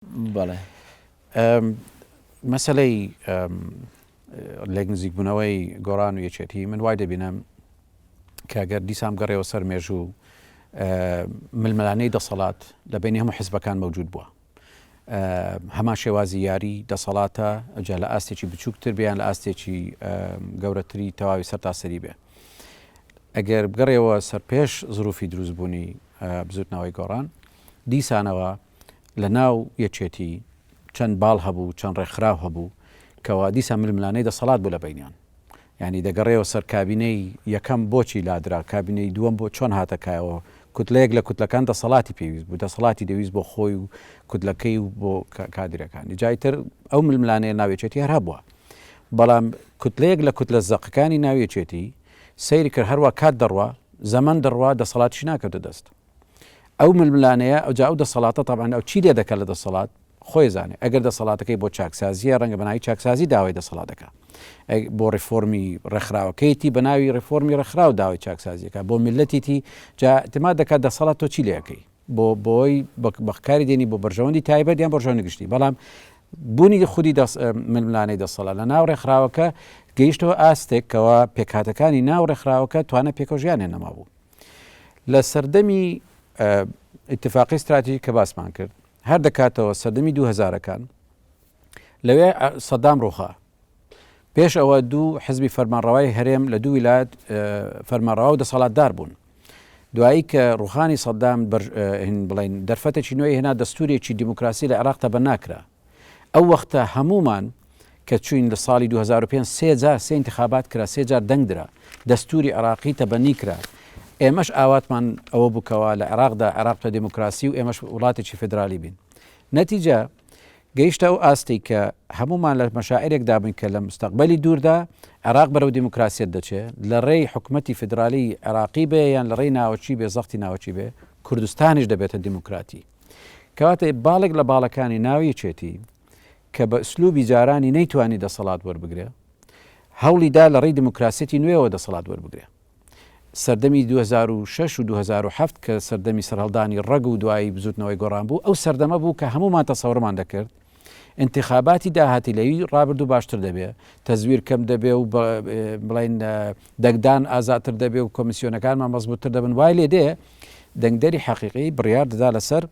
بەڵێ مەسەلەی لێک نزیک بوونەوەی گۆڕان و یەکێتی من وای دەبینم کەگەر دیسام گەڕێەوە سەر مێژوو ململانەی دەسەڵات لە بینی هەموو حیزبەکان مەوجود بووە. هەمان شێوازی یاری دەسەڵاتە ئەجا لە ئاستێکی بچووکتر بیان لە ئاستێکی گەورەتری تەواوی سەرتاسەری بێ. ئەگەر بگەڕێەوە سەر پێش زروفی دروستبوونی بزوتنەوەی گۆڕان دیسانەوە لە ناو یەکێتی چەند باڵ هەبوو چەند ڕێکخراو هەبوو کەوا دیسان ململانەی دەسەڵات بوو لە بینیان. یعنی دەگەڕێەوە سەر کابینەی یەکەم بۆچی لادرا کابینەی دووەم بۆ چۆن هاتەکایەوە کوتلەیەک لە کوتلەکان دەسەڵاتی پێویست بوو دەسەڵاتی دەویست بۆ خۆی و کوتلەکەی و بۆ کادرەکانی جایتر ئەو ململانەیە ناوێچێتی هەر هەبووە بەڵام کوتلەیەک لە کوتلە زەقەکانی ناوێچێتی سەیری کرد هەروە کات دەڕوا زەمن دەڕوا دەسەڵاتیش ناکەوتە دەست ئەو ململانەیە ئەوجا ئەو دەسەڵاتە تەبعاً ئەو چی لێ دەکات لە دەسەڵات خۆی زانێ ئەگەر دەسەڵاتەکەی بۆ چاکسازیە ڕەنگە بەناوی چاکسازی داوای دەسەڵاتەکە بۆ ڕێفۆرمی ڕێکخراوەکەیتی بەناوی ڕێفۆرمی ڕێکخراو داوای چاکسازیەکە بۆ میلەتیتی جا اعتماد دەکات دەسەڵات تۆ چی لێەکەی بۆی بەکاری دێنی بۆ بەرژەوەندی تایبەت یان بەرژەوەندی گشتی بەڵام بوونی خودی ململانەی دەسەڵات لە ناو ڕێکخراوەکە گەیشتەوە ئاستێک کەەوە پێکهاتەکانی ناو ڕێکخراوەکە توانە پێکەژیانێ نەما بوو لە سەردەمی ئیتفاقی استراتیژی کە باسمان کرد هەر دەکاتەوە سەردەمی 2000ەکان لەوێ سەدام ڕووخا پێش ئەوە دوو حزبی فەرمانڕەوای هەرێم لە دوو ویلایەت فەرمانڕەوا و دەسەڵاتدار بوون دوایی کە ڕوخانی سەدام بڵین دەرفەتێکی نوێی هێنا دەستورێکی دیموکراسی لە عێراق تەبەن ناکرا ئەو وەختە هەمومان کە چوین لە ساڵی 2005 سێ انتخابات کرا سێ جار دەنگدرا دەستوری عێراقی تەبەنی کرا ئێمەش ئاواتمان ئەوە بووکەوە لە عێراقدا عێراق تە دیموکراسی و ئێمەش وڵاتێکی فێدرالی بین نەتیجە گەیشتە ئەو ئاستی کە هەمومان لە مەشاعرێکدا بووین کە لە مستەقبەلی دووردا عێراق بەرەو دیموکراسیەت دەچێت لە ڕێی حکومەتی فێدرالی عێراقی بێ یان لە ڕێی ناوەچی بێ زەختی ناوەچی بێ کوردستانیش دەبێتە دیموکراتی کەواتە باڵێک لە باڵەکانی ناوی چێتی کە بە ئسلوبی جارانی نەیتوانی دەسەڵات وەربگرێ هەوڵیدا لە ڕێی دیموکراسیەتی نوێەوە دەسەڵات وەربگرێ سەردەمی 2006 و 2007 کە سەردەمی سەرهەڵدانی ڕەگ و دوایی بزوتنەوەی گۆڕان بوو ئەو سەردەمە بوو کە هەمومان تەسەوڕمان دەکرد انتخاباتی داهاتی لەوی ڕابردوو باشتر دەبێ تەزویر کەم دەبێ و بڵین دەنگدان ئازاتر دەبێ و کۆمیسیۆنەکانمان مەزبوطتر دەبن وای لێ دێ دەنگدەری حەقیقی بڕیار دەدا لەسەر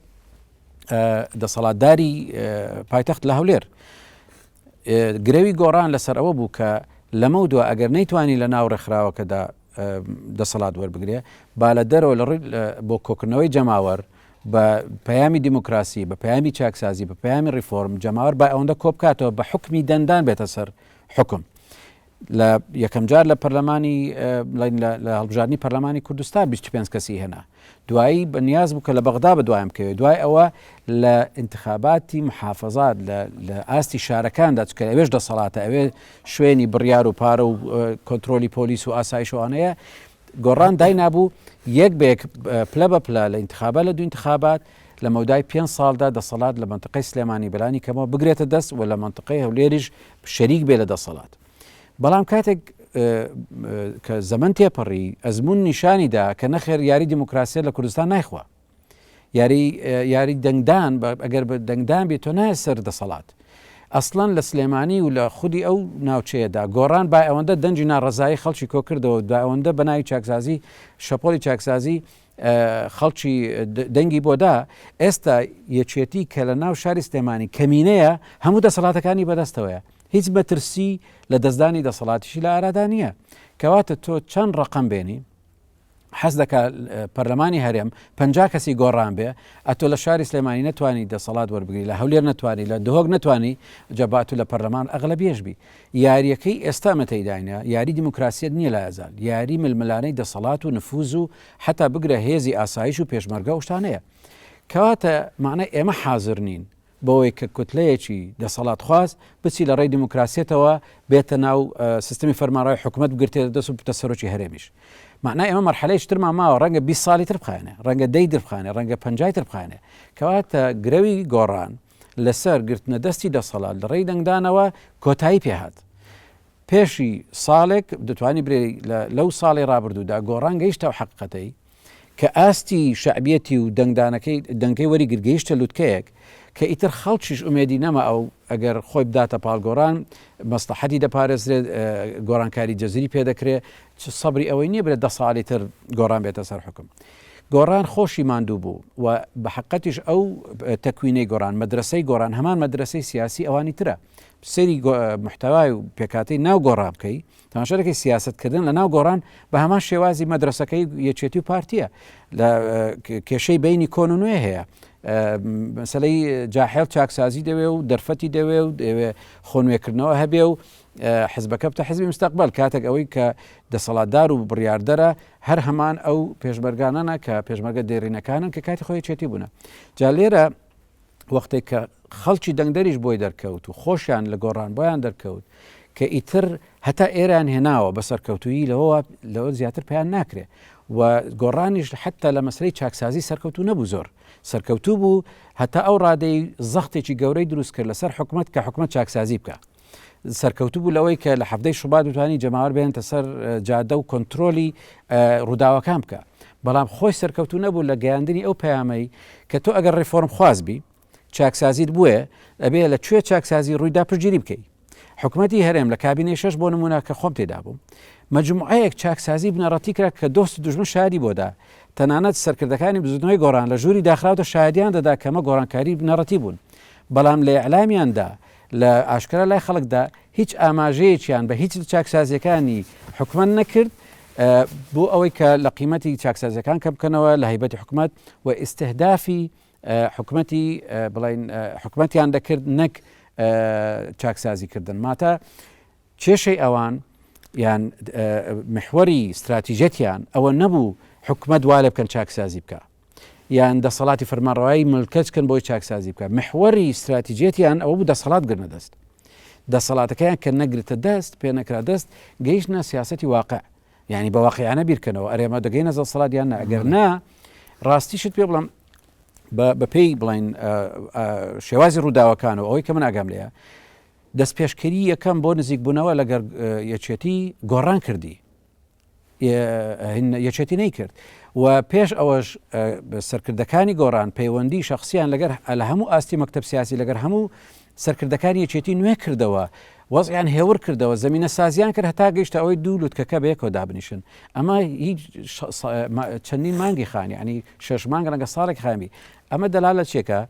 دەسەڵاتداری پایتەخت لە هەولێر گرەوی گۆڕان لەسەر ئەوە بوو کە لەمە دووە ئەگەر نەیتوانی لە ناو ڕێکخراوەکەدا دەسەڵات وەربگرێ با لە دەرەوە لە ڕووی بۆ کۆکردنەوەی جەماوەر بە پەیامی دیموکراسی بە پەیامی چاکسازی بە پەیامی ڕیفۆرم جەماوەر با ئەوەندە کۆبکاتەوە بە حکمی دەندان بێتە سەر حکم لە یەکەم جار لە پەرلەمانی لە هەڵبژاردننی پەرلەمانی کوردستان 25 کەسی هێنا دوایی بەنیاز بوو کە لە بەغدا بەدوایم کەوێت دوای ئەوە لە انتخاباتی محافظات لە ئاستی شارەکاندا چکە ئەوێش دەسەڵاتە ئەوێ شوێنی بڕیار و پارە و کۆنتترۆلی پۆلیس و ئاسایشوانەیە گۆڕان دای نابوو یەک بێک پلە بە پلە لە انتخابات لە دوو انتخابات لە مەودای 5 ساڵدا دەسەڵات لە منطقەی سلێمانی بەلانی کەمەوە بگرێتە دەست و لە منطقەی هەولێریش شەریک بێ لە دەسەڵات بەڵام کاتێک کە زەمن تێپەڕی ئەزمون نیشانیدا کە نەخێر یاری دیموکراسیە لە کوردستان نایخوا یاری دەنگدان ئەگەر بە دەنگدان بێت تۆ نایە سەر دەسەڵات ئەسڵەن لە سلێمانی و لە خودی ئەو ناوچەیەدا گۆڕان با ئەوەندە دەنجی ناڕەزایی خەڵکی کۆ کردەوە دا ئەوەندە بەناوی چاکسازی شەپۆلی چاکسازی خەڵکی دەنگی بۆدا ئێستا یەکێتی کە لە ناو شاری سلێمانی کەمینەیە هەموو دەسەڵاتەکانی بەدەستەوەیە هیچ مەترسی لە دەستدانی دەسەڵاتیشی لە ئارادا نییە کەواتە تۆ چەند ڕقم بێنی حەز دەکات پەرلەمانی هەرێم 50 کەسی گۆڕان بێ ئەتۆ لە شاری سلێمانی نەتوانی دەسەڵات وەربگری لە هەولێر نەتوانی لە دهۆک نەتوانی جەبات و لە پەرلەمان ئەغلەبیەشبی یاریەکەی ئێستا مەتەیداینە یاری دیموکراسیەت نییە لە ئازاد یاری ململانەی دەسەڵات و نفوز و حتا بگرە هێزی ئاسایش و پێشمەرگە و شتانەیە کەواتە معنای ئێمە حاضر نین بۆەوەی کە کوتلەیەکی دەسەڵات خواست بچی لە ڕێی دیموکراسیەتەوە بێتە ناو سیستمی فەرمانڕەوای حکوومەت بگرێتە دەست و بتە سەرۆکی هەرێمیش معنای ئێمە مەرحەلەی ترمان ماوە ڕەنگە 20 ساڵی تر بخانێ ڕەنگە 10 تر بخانێ ڕەنگە 50 تر بخانێ کەواتە گرەوی گۆڕان لەسەر گرتنە دەستی دەسەڵات لە ڕێی دەنگدانەوە کۆتایی پێهات پێشی ساڵێک دەتوانی برێ لەو ساڵی ڕابردوودا گۆڕان گەیشتە و حەقیقەتەی کە ئاستی شعبیەتی و دەنگدانەکەی دەنگەی وەری گرگەیشتە لوتکەیەک کە ئیتر خەڵکیش ئومێدی نەما ئەو ئەگەر خۆی بداتە پاڵگۆڕان مەسلحەتی دەپارێزرێت گۆڕانکاری جەزیری پێدەکرێت سەبری ئەوەی نییە برێت 10 ساڵی تر گۆڕان بێتە سەر حکم. گۆڕان خۆشی ماندوو بوو و بە حقەتیش ئەو تەکوینەی گۆڕان مەدرسەی گۆڕان هەمان مەدرسەی سیاسی ئەوانی ترە سەری محتەوای و پێکاتی ناو گۆڕان بکەی تەماشاکەی سیاستکردن لە ناو گۆڕان بە هەمان شێوازی مەدرسەکەی یەکێتی و پارتیە لە کێشەی بینی کۆن و نوێ هەیە مەسەلەی جاحێڵ چاکسازی دەوێ و دەرفەتی دەوێ و دەوێ خۆنوێکردنەوە هەبێ و حزبەکە بتە حزبی مستەقبل کاتێک ئەوەی کە دەسەڵاتدار و بڕیاردەرە هەر هەمان ئەو پێشمەرگانانە کە پێشمەرگە دێڕینەکانن کە کاتی خۆی چێتی بوونە جا لێرە وەختێک کە خەڵکی دەنگدەریش بۆی دەرکەوت و خۆشیان لە گۆڕان بۆیان دەرکەوت کە ئیتر هەتا ئێران هێناوە بە سەرکەوتویی لەوە زیاتر پێیان ناکرێ و گۆڕانیش حتا لە مەسلەی چاکسازی سەرکەوتو نەبوو زۆر سەرکەوتوو بوو هەتا ئەو ڕادەی زەختێکی گەورەی دروست کرد لەسەر حکومەت کە حکومەت چاکسازی بکە سەرکەوتوو بوو لەوەی کە لە هەفتەی شوبات دوتوانی جەماوەر بێنتە سەر جادە و کۆنتترۆلی ڕووداوەکان بکە بەڵام خۆی سەرکەوتوو نەبوو لە گەیاندنی ئەو پەیامەی کە تۆ ئەگەر ڕێفۆرم خوازبی چاکسازیت بووە ئەبێ لە کوێ چاکسازی ڕوویدا پشگیری بکەیت حکومەتی هەرێم لە کابینەی 6 بۆ نمونە کە خۆم تێدا بووم مەجموعەیەک چاکسازی بنەڕەتی کرا کە دۆست دوژمن شادی بۆدا تەنانەت سەرکردەکانی بزودنەوەی گۆڕان لە ژووری داخراوتە شایدیان دەدا کەمە گۆڕانکاری بنەڕەتی بوون بەڵام لە ئەعلامیاندا لە ئاشکرا لای خەڵکدا هیچ ئاماژەیەکیان بە هیچ چاکسازیەکانی حکومەت نەکرد بۆ ئەوەی کە لە قیمەتی چاکسازیەکان کەم بکەنەوە لە هەیبەتی حکومەت و ئیستهدافی حکومەتی بڵین حکومەتیان دەکرد نەک چاکسازیکردن ماتە کێشەی ئەوان یان محوەری استراتیژەتیان ئەوە نەبوو حکومەت وا لێ بکەن چاکسازی بکە یان دەسەڵاتی فەرمانڕەوایی ملکەچکن بۆی چاکسازی بکە محوەری استراتیژێتیان ئەوە بوو دەسەڵات گرنە دەست دەسەڵاتەکەیان کە نەگرتە دەست پێ نەکرا دەست گەیشتنە سیاسەتی واقع یعنی بە واقعیانە بیرکەنەوە ئەرێمە دەگەینە دەسەڵات یان ئەگەر نا ڕاستیشت پێ بڵم بە پێی بڵین شێوازی ڕووداوەکانەوە ئەوەی کە من ئاگام لەیە دەست پێشکەری یەکەم بۆ نزیک بوونەوە لەگەر یەکێتی گۆڕان کردی یەکێتی نەیکرد و پێش ئەوەش سەرکردەکانی گۆڕان پەیوەندی شخصیان لەگەر لە هەموو ئاستی مەکتەب سیاسی لەگەر هەموو سەرکردەکانی یەکێتی نوێ کردەوە وەزعیان هێور کردەوە زمینە سازیان کرد هەتا گەیشتە ئەوەی دوو لوتکەکە بەیەکەوە دابنیشن ئەمە هیچ چەندین مانگی خانی ینی 6 مانگ لەگە ساڵێک خامی ئەمە دەلالە چێکە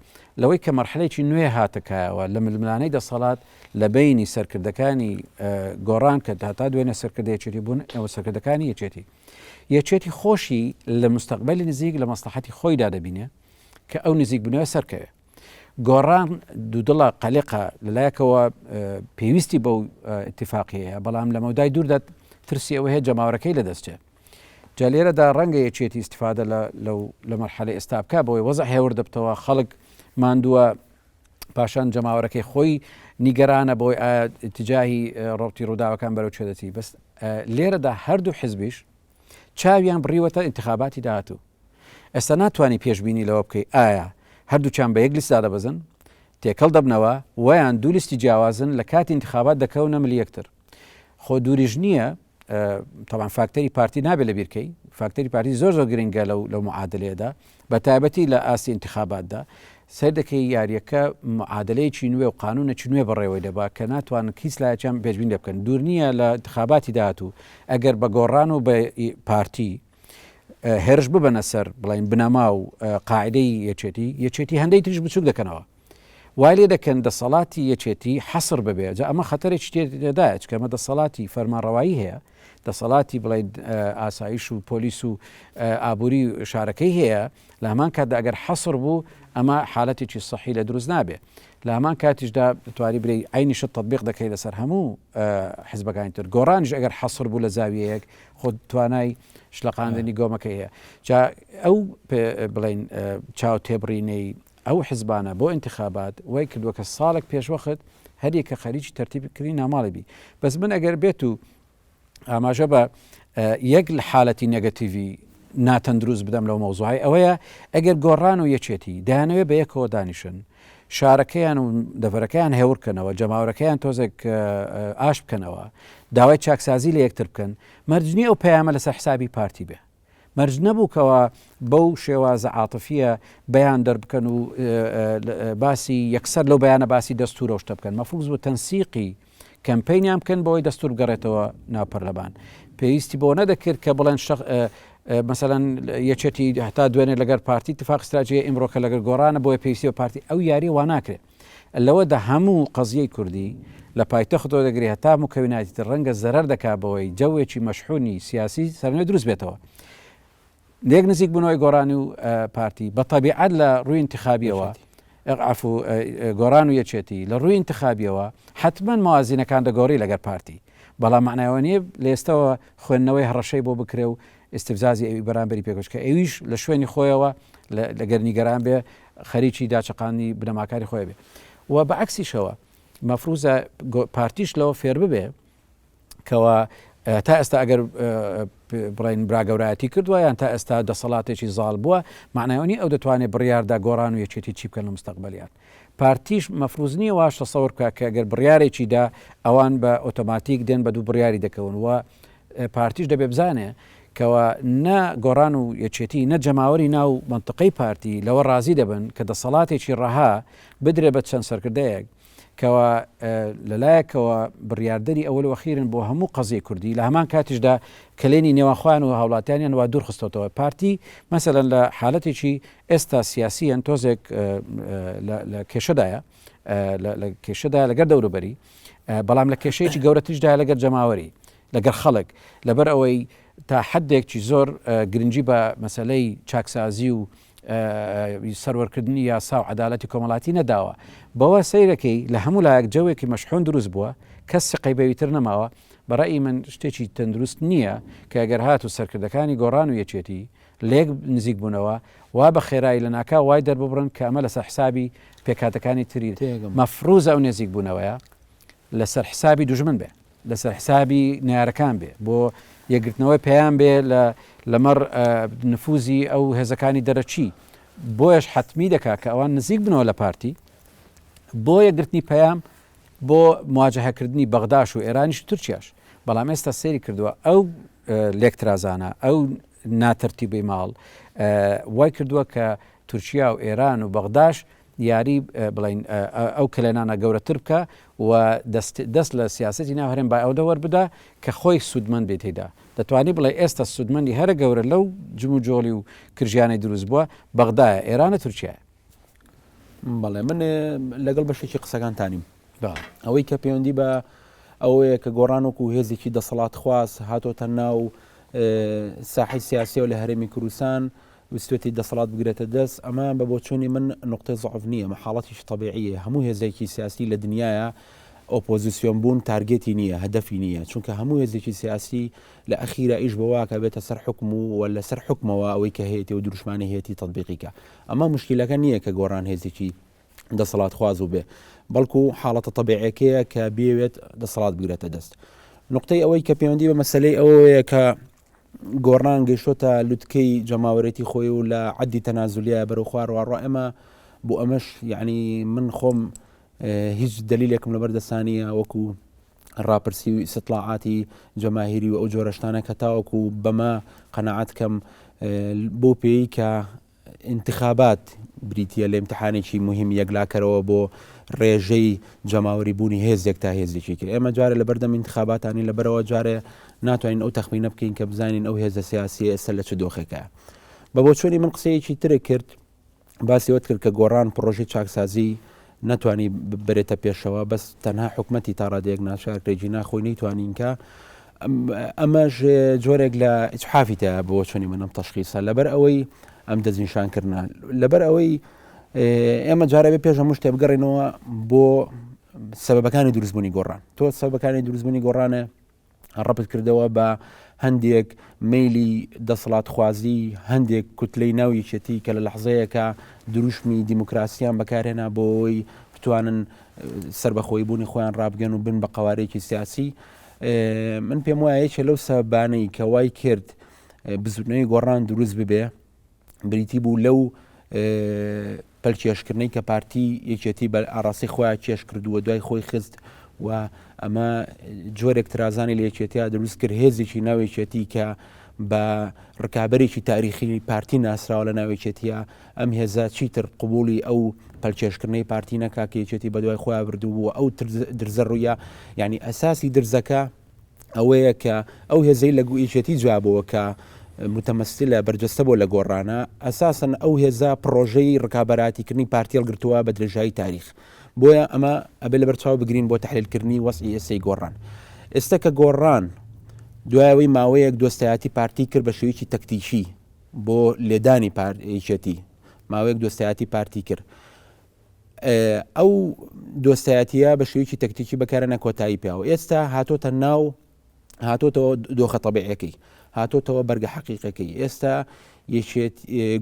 لەوەی کە مەرحلەیەکی نوێ هاتەکایەوە لە ململانەی دەسەڵات لە بینی سەرکردەکانی گۆڕان کە هەتا دوێنە سەرکردە یەکێتی بوون ئەوە سەرکردەکانی یەکێتی خۆشی لە مستەقبەلی نزیک لە مەسلحەتی خۆیدا دەبینێ کە ئەو نزیک بوونەوە سەرکەوێ گۆڕان دوودڵە قەلقە لەلایەکەوە پێویستی بەو اتفاقیەیە بەڵام لە مەودای دووردا ترسی ئەوە هەیە جەماوەرەکەی لەدەستێ جا لێرەدا ڕەنگە یەکێتی استیفادە لە مەرحەلەی ئێستا بکە بەوەی وەزع هێور دەبتەوە خەڵک ماندووە پاشان جەماوەرەکەی خۆی نیگەرانە بۆی اتجاهی ڕۆتی ڕووداوەکان بەرەو چێدەتی بەس لێرەدا هەردوو حزبیش چاویان بڕیوەتە انتخاباتی داهاتوو ئێستا ناتوانانی پێشبینی لەوە بکەی ئایا هەردووچیان بە یەک لیستدا دەبەزن تێکەڵ دەبنەوە ویان دوو لیستی جیاوازن لە کاتی انتخابات دەکەونە ملی یەکتر خۆ دووریژ نییە طبعا فاکتەری پارتی نابێت لە بیرکەی فاکتەری پارتی زۆر گرنگە لەو معادلەیەدا بە تایبەتی لە ئاسی انتخاباتدا سەر دەکەی یاریەکە معادلەیەکی نوێ و قانونێکی نوێ بەڕێوەی دەبا کە ناتوانن هیچ لایەکیان پێشبین لێ بکەن دوور نییە لە انتخاباتی داهاتوو ئەگەر بە گۆڕان و بە پارتی هێرش ببەنە سەر بڵین بنەما و قاعدەی یەکێتی هەندەی تریش بچوک دەکەنەوە وای لێ دەکەن دەسەڵاتی یەکێتی حەسر ببێ جا ئەمە خەتەرێکی تێدایە کە ئەمە دەسەڵاتی فەرمانڕەوایی هەیە دەسەڵاتی بڵین ئاسایش و پۆلیس و ئابووری شارەکەی هەیە لە هەمان کاتدا ئەگەر حەسر بوو ئەمە حالەتێکی سەحی لە دروست نابێ لە هەمان کاتیشدا توانی برێ عینیشت تطبیق دەکەی لەسەر هەموو حزبەکانی تر گۆڕانیش ئەگەر حەسر بوو لە زاویەیەک خۆ توانای شلەقاندنی گۆمەکەی هەیە جا ئەو بڵین چاو تێبڕینەی ئەو حزبانە بۆ انتخابات وای کردووە کە ساڵێک پێشوەخت هەریەکە خەریکی تەرتیبکردنی ناماڵێبی بەس من ئەگەر بێت و ئاماژە بە یەک لە حالەتی نێگەتیڤی ناتەندروست بدەم لەو مەوزوعی ئەوەیە ئەگەر گۆڕان و یەکێتی دایانەوێ بە یەکەوە دانیشن شارەکەیان و دەڤەرەکەیان هێورکەنەوە جەماوەرەکەیان تۆزێک ئاش بکەنەوە داوای چاکسازی لە یەکتر بکەن مەرجنی ئەو پەیامە لەسەر حسابی پارتی بێ مەرج نەبووکەوە بەو شێوازە عاتفیە بەیان دەربکەن و باسی یەکسەر لەو بەیانە باسی دەستورە شتە بکەن مەفروض بوو تەنسیقی کەمپینیان بکەن بۆی دەستور بگەڕێتەوە ناوپەرلەمان پێویستی بۆ نەدەکرد کە بڵێن مثلەن یەکێتی هەتا دوێنێ لەگەر پارتی اتفاق استراتیجی ئیمڕۆکە لەگەر گۆڕانە بۆیە پێویستی بە پارتی ئەو یاری وا ناکرێت لەوەدا هەموو قەزیەی کوردی لە پایتەختەوە دەگری هەتا مکەویناتی ڕەنگە زەرەر دەکا بەوەی جەوێکی مەشحونی سیاسی سەرنوێ دروست بێتەوە لێک نزیک بوونەوەی گۆڕانی و پارتی بە تەبیعەت لە ڕووی انتخابیەوە عفو گۆڕان و یەکێتی لە ڕووی انتخابیەوە حتمما موازینەکان دەگۆڕی لەگەر پارتی بەڵام معناوە نیە لێستەوە خوێندنەوەی هەڕەشەی بۆ بکرێ و استفزازی ئەوی بەرامبەری پێکەش کە ئەویش لە شوێنی خۆیەوە لەگەر نیگەران بێ خەریکی داچەقانی بنەماکاری خۆی بێ و بەعکسیشەوە مەفروزە پارتیش لەوە فێر ببێ کەوە تا ئێستا ئەگەر بڵین براگەورایەتی کردووە یان تا ئێستا دەسەڵاتێکی زاڵ بووە معناوەنی ئەو دەتوانێت بڕیاردا گۆڕان و یەکێتی چی بکەن لە مستەقبەلیان پارتیش مەفروض نییە واش تەسەوور بکە کە ئەگەر بڕیارێکی دا ئەوان بە ئۆتۆماتیک دێن بە دوو بڕیاری دەکەون و پارتیش دەبێ بزانێ کەوە نە گۆڕان و یەکێتی نە جەماوەری ناو منطقەی پارتی لەوە ڕازی دەبن کە دەسەڵاتێکی ڕەها بدرێ بە چەند سەرکردەیەک کەوە لەلایەکەوە بڕیاردەری ئەوەل وەخیرن بۆ هەموو قەزیە کوردی لە هەمان کاتیشدا کلێنی نێوانخواان و هاوڵاتیانیان وا دوور خستەوە پارتی مەسەلەن لە حالەتێکی ئێستا سیاسیەن تۆزێک لە کێشەدایە لە کێشەدا لەگەر دەوروبەری بەڵام لە کێشەیەکی گەورەتیشدا لەگەر جەماوەری لەگەر خەڵک لەبەر ئەوەی تا حدێکی زۆر گرنگی بە مەسلەی چاکسازی و سەروەرکردنی یاسا و عەدالەتی کۆمەڵاتی نەداوە بەوە سەیرەکەی لە هەموو لایەک جەوێکی مەشحون دروست بووە کەس سقەی بەویتر نەماوە بەڕای من شتێکی تەندروست نییە کە ئەگەر هات و سەرکردەکانی گۆڕان و یەکێتی لێک نزیک بوونەوە وا بە خێرایی لە ناکا وای دەرببڕن کە ئەمە لەسەر حسابی پێکاتەکانی تری مەفروزە ئەو نێزیک بوونەوەیە لەسەر حسابی دوژمن بێ لەسەر حسابی نارەکان بێ بۆ یەکگرتنەوەی پێیان بێ لەمەڕ نفوزی ئەو هێزەکانی دەرەچی بۆیش حتمی دەکا کە ئەوان نزیک بنەوە لە پارتی بۆ یەکگرتنی پەیام بۆ مواجهەکردنی بەغداش و ئێرانیش تورکیاش بەڵام ئێستا سێری کردووە ئەو لێکترازانە ئەو ناتەرتیبی ماڵ وای کردووە کە تورکیا و ئێران و بەغداش یاری بڵین ئەو کلێنانە گەورەتر بکە و دەست لە سیاسەتی ناوهێن با ئەوە وەربدا کە خۆی سوودمەند بێت تێدا دەتوانی بڵێ ئێستا سوودمەندی هەرە گەورە لەو جم و جۆڵی و کرژیانەی دروست بووە بەغدایە ئێرانە تورکیایە بەڵێ من لەگەڵ بەشێکی قسەکانتانیم ئەوەی کە پەیوەندی بە ئەوەیە کە گۆڕانوەکو و هێزێکی دەسەڵات خواست هاتۆتە ناو ساحی سیاسیە و لە هەرێمی کوردستان وستێتی دەسەڵات بگرێتە دەست ئەمە بە بۆچوونی من نقطەی ضعف نییە مەحاڵەتیش طبیعیە هەموو هێزێکی سیاسی لە دنیاە ئۆپۆزیسیۆن بوون تارگێتی نییە هەدەفی نییە چونکە هەموو هێزێکی سیاسی لە ئەخیرە ئیش بەواکە بێتە سەر حکم و لە سەر حکمەوە ئەوەی کە هەیەی و دروشمانی هەیەی تطبیقیکە ئەمە مشکلەکە نییە کە گۆڕان هێزێکی دەسەڵات خواز و بێ بەڵکو حاڵەتە طبیعەکەیە کە بێوێت دەسەڵات بگرێتە دەست نقطەی ئەوەی کە پەیوەندی بە مەسلەی ئەوەیە کە گۆڕان گەیشتۆتە لوتکەی جەماوەرێتی خۆی و لە عەدی تەنازولیە بەرەو خوارەوە ئەمە بۆ ئەمەش یعنی من خۆم هیچ دلیلێکم لەبەر دەستانیە وەکو ڕاپرسی و استطلاعاتی جەماهیری و ئەو جۆرەشتانە کە تاوەکو بەمە قەنەعەت کەم بۆ پێی کە انتخابات بریتە لە امتحانێکی مهم یەکلاکەرەوە بۆ ڕێژەی جەماوەری بوونی هێزێک تا هێزێکی کرد ئێمە جارە لە بەردەم انتخاباتانی لەبەرەوە جارێ ناتوانین ئەو تەخمینە بکەین کە بزانین ئەو هێزە سیاسی ئێستا لە چ دۆخێکە بە بۆچوونی من قسەیەکی ترێک کرد باسیەوەت کرد کە گۆڕان پرۆژەی چاکسازی ناتوانانی ببرێتە پێشەوە بەس تەنها حکومەتی تا ڕادەیەک ناشارکرێکی ناخۆی نەیتوانین کە ئەمەش جۆرێک لە ئیجحافیتە بۆ چۆنی منم تەشخیصە لەبەر ئەوەی ئەم دەستنیشانکردن لەبەر ئەوەی ئێمە جارە بێ پێش هەموو شتێ بگەڕێنەوە بۆ سەبەبەکانی دروستبوونی گۆڕان تۆ سەبەبەکانی دروستبوونی گۆڕانە ڕەبت کردەوە بە هەندێک مەیلی دەسەڵات خوازی هەندێک کوتلەی ناویچێتی کە لە لەحزەیەکە دروشمی دیموکراسیان بەکارهێنا بۆی بتوانن سربەخۆی بوونی خۆیان ڕابگەن و بن بە قوارێکی سیاسی من پێم وایە لەو سەبانەی کە وای کرد بزودنەوەی گۆڕان دروست ببێ بریتی بوو لەو پەلکێشکردنەی کە پارتی یەکێتی بە ئاڕاستی خۆیان کێش کردووە دوای خۆی خست و ئەمە جۆرێک ترازانی لە یەکێتیا دروست کرد هێزێکی ناوێکێتی کە بە ڕکابەرێکی تاریخی پارتی ناسراوە لە ناوێکێتیە ئەم هێزا چیتر قبولی ئەو پەلکێشکردنەی پارتی نەکا کێچێتی بە دوای خۆیان بردو بووە ئەو درزە ڕوویە یعنی ئەساسی درزەکە ئەوەیە کە ئەو هێزەی لە گوئیچێتی جوابەوە کە متەمەستیلە بەرجەستە بۆ لە گۆڕانە ئەساسن ئەو هێزا پرۆژەی ڕکابەراتیکردنی پارتیەڵ گرتووە بە درێژایی تاریخ بۆیە ئەمە ئەبێ لە بەرچاو بگرین بۆ تحلیلکردنی وەسعی ئێسەی گۆڕان ئێستا کە گۆڕان دوایەوەی ماوەیەک دۆستایەتی پارتی کرد بە شێوەیەکی تەکتیکی بۆ لێدانی پارتیەتی ماوەیەک دۆستایەتی پارتی کرد ئەو دۆستایەتیە بە شێوەیەکی تەکتیکی بەکارە نەکۆتایی پیاوە ئێستا هاتۆتە ناو هاتۆتەوە دۆخە تەبیعەکەی هاتۆتەوە بەرگە حەقیقەکەی ئێستا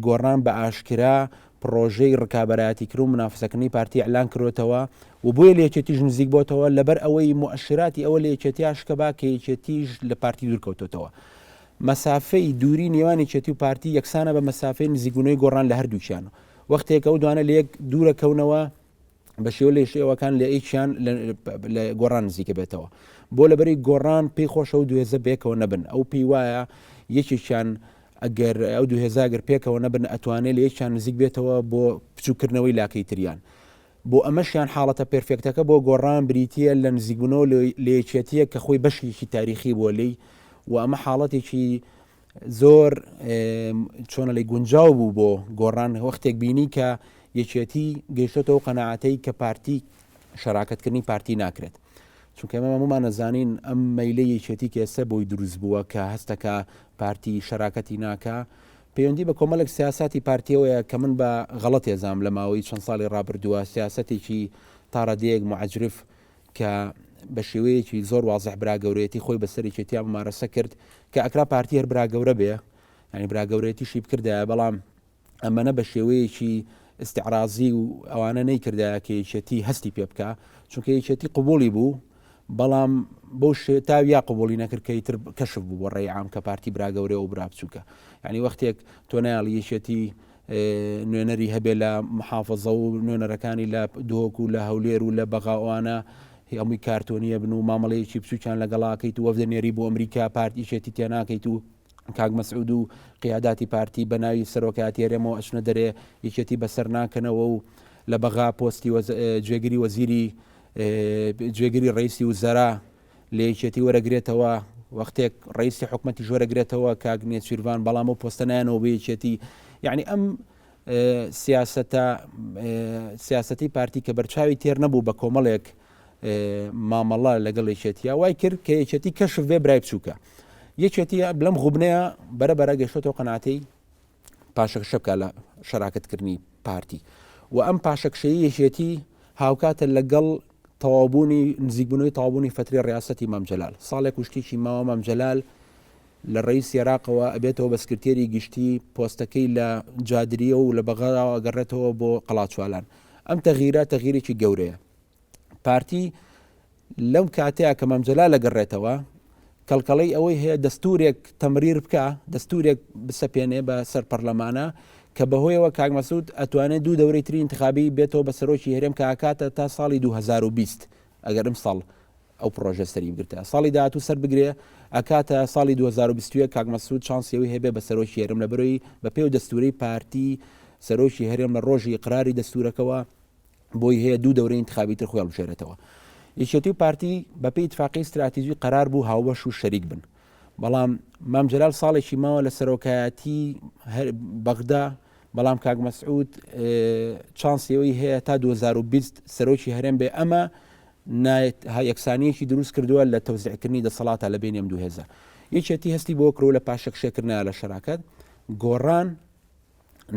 گۆڕان بە ئاشکرا پرۆژەی ڕکابەرایەتی کرد و منافسەکردنی پارتی ئەلان کردوێتەوە و بۆیە لە یەکێتیش نزیک بۆتەوە لەبەر ئەوەی مؤشراتی ئەوە لە یەکێتی ئاشکەبا کە یەکێتیش لە پارتی دوورکەوتێتەوە مەسافەی دووری نێوانی یەکێتی و پارتی یەکسانە بە مەسافەی نزیکبوونەوەی گۆڕان لە هەردووکیان وەختێک ئەو دوانە لە یەک دوورەکەونەوە بە شێوە لە شێوەکان لە ئەیچیان لە گۆڕان نزیکە بێتەوە بۆ لەبەری گۆڕان پێی خۆشە و دوێزە بێکەوە نەبن ئەو پێی وایە یەکێکیان ئەگەر ئەو دوهێزاگەر پێکەوە نەبن ئەتوانێت لە یەکیان نزیک بێتەوە بۆ بچووکردنەوەی لاکەی تریان بۆ ئەمەشیان حاڵەتە پێرفێکتەکە بۆ گۆڕان بریتە لە نزیکبوونەوە لە یەکێتیە کە خۆی بەشێکی تاریخی بۆ لی و ئەمە حاڵەتێکی زۆر چۆنە لی گونجاو بوو بۆ گۆڕان وەختێک بینی کە یەکێتی گەیشتەوە قەناعەتەی کە پارتی شەراکەتکردنی پارتی ناکرێت چونکە ئەمە هەمومان نەزانین ئەم مەیلەی یەکێتی کە ئێستا بۆی دروست بووە کە هەستەکە پارتی شەراکەتی ناکە پەیوەندی بە کۆمەڵێک سیاساتی پارتیەوەیە کە من بە غەڵەت ێزام لە ماوەی چەند ساڵی ڕابردووە سیاسەتێکی تا ڕادەیەک معجرف کە بە شێوەیەکی زۆر وازح براگەورەتی خۆی بەسەرێکێتیان مارەسە کرد کە ئەکرا پارتی هەر براگەورە بێ ینی براگەورەتیشی بکردایە بەڵام ئەمەنە بە شێوەیەکی استعرازی و ئەوانە نەیکردایە کە یەکێتی هەستی پێ بکە چونکە یەکێتی قبولی بوو بەڵام بۆ تاویا قبولی نەکرد کە ئیتر کەشف بوو بۆ ڕێی عام کە پارتی براگەورە و برا بچووکە ینی وەختێک تۆ نایاڵ یەکێتی نوێنەری هەبێ لە محافظە و نوێنەرەکانی لە دۆک و لە هەولێر و لە بەغاوانە هەمووی کارتۆنیە بن و مامەڵەیەکی بچووکیان لەگەڵاکەیت و وەفدە نێری بۆ ئەمریکا پارتیشێتی تێناکەیت و کاک مەسعود و قیاداتی پارتی بە ناوی سەرۆکاتیێرێمەوە ئەچنە دەرێ یەکێتی بەسەر ناکەنەوە و لە بەغا پۆستی گوێگری وەزیری گوێگری ڕیسی و زەرا لە یەکێتی وەرەگرێتەوە وەختێک ڕیسی حکومەتی ژۆرەگرێتەوە کاگنێت چیروان بەڵام و پۆستە نایەنەوە بە یەکێتی یعنی ئەم سیاسەتی پارتی کە بەرچاوی تێر نەبوو بە کۆمەڵێک مامەڵە لەگەڵ یەکێتیە وای کرد کە یەکێتی کەشف بێ برای بچووکە یەکێتی بلەم غوبنەیە بەرەبەرە گەشتەوە قەناعەتەی پاشەکشە بکە لە شەراکەتکردنی پارتی و ئەم پاشەکشەیی یەکێتی هاوکاتە لەگەڵ تەوابوونی نزیکبوونەوەی تەوابوونی فتری ڕاستەتی مام جەلال ساڵێک وشتێکی ماوە مام جەلال لە ڕئیس عێراقەوە ئەبێتەوە بە سکرتێری گشتی پۆستەکەی لە جادریە و لە بەغاوە گەڕێتەوە بۆ قەڵاتچوالان ئەم تەغیرێکی گەورەیە پارتی لەم کاتەیە کە مام جەلال لەگەڕێتەوە کەڵکەڵەی ئەوەی هەیە دەستورێک تەمریر بکە دەستورێک بسەپێنێ بە سەر پەرلەمانە کە بەهۆیەوە کاک مەسعود ئەتوانێت دوو دەورەی تری انتخابی بێتەوە بە سەرۆکی هەرێم کە ئاکاتە تا ساڵی 2020 ئەگەرم ساڵ ئەو پرۆژە سەری بگرتە ساڵی داهاتوو سەر بگرێ ئەکاتە ساڵی 2020 کاک مەسعود چانسیەوەی هەبێ بە سەرۆکی هەرێم لە بەرەوەی بە پێی دەستورەی پارتی سەرۆکی هەرێم لە ڕۆژی قراری دەستورەکەەوە بۆی هەیە دوو دەورەی انتخابی تر خۆیان بژێرێتەوە یەکێتی و پارتی بەپێی اتفاقی استراتیژی قرار بوو هاوبەش و شەریک بن بەڵام مام جەلال ساڵێکی ماوە لە سەرۆکایەتی بەغدا بەڵام کاک مەسعود چانسیەوەی هەیە تا 2020 سەرۆکی هەرێم بێ ئەمە یەکسانیەکی دروست کردووە لە تەوزیعکردنی دەسەڵاتە لە بینی ئەم دوو هێزە یەکێتی هەستی بۆ کرۆ لە پاشەکشێکردنە لە شەراکەت گۆڕان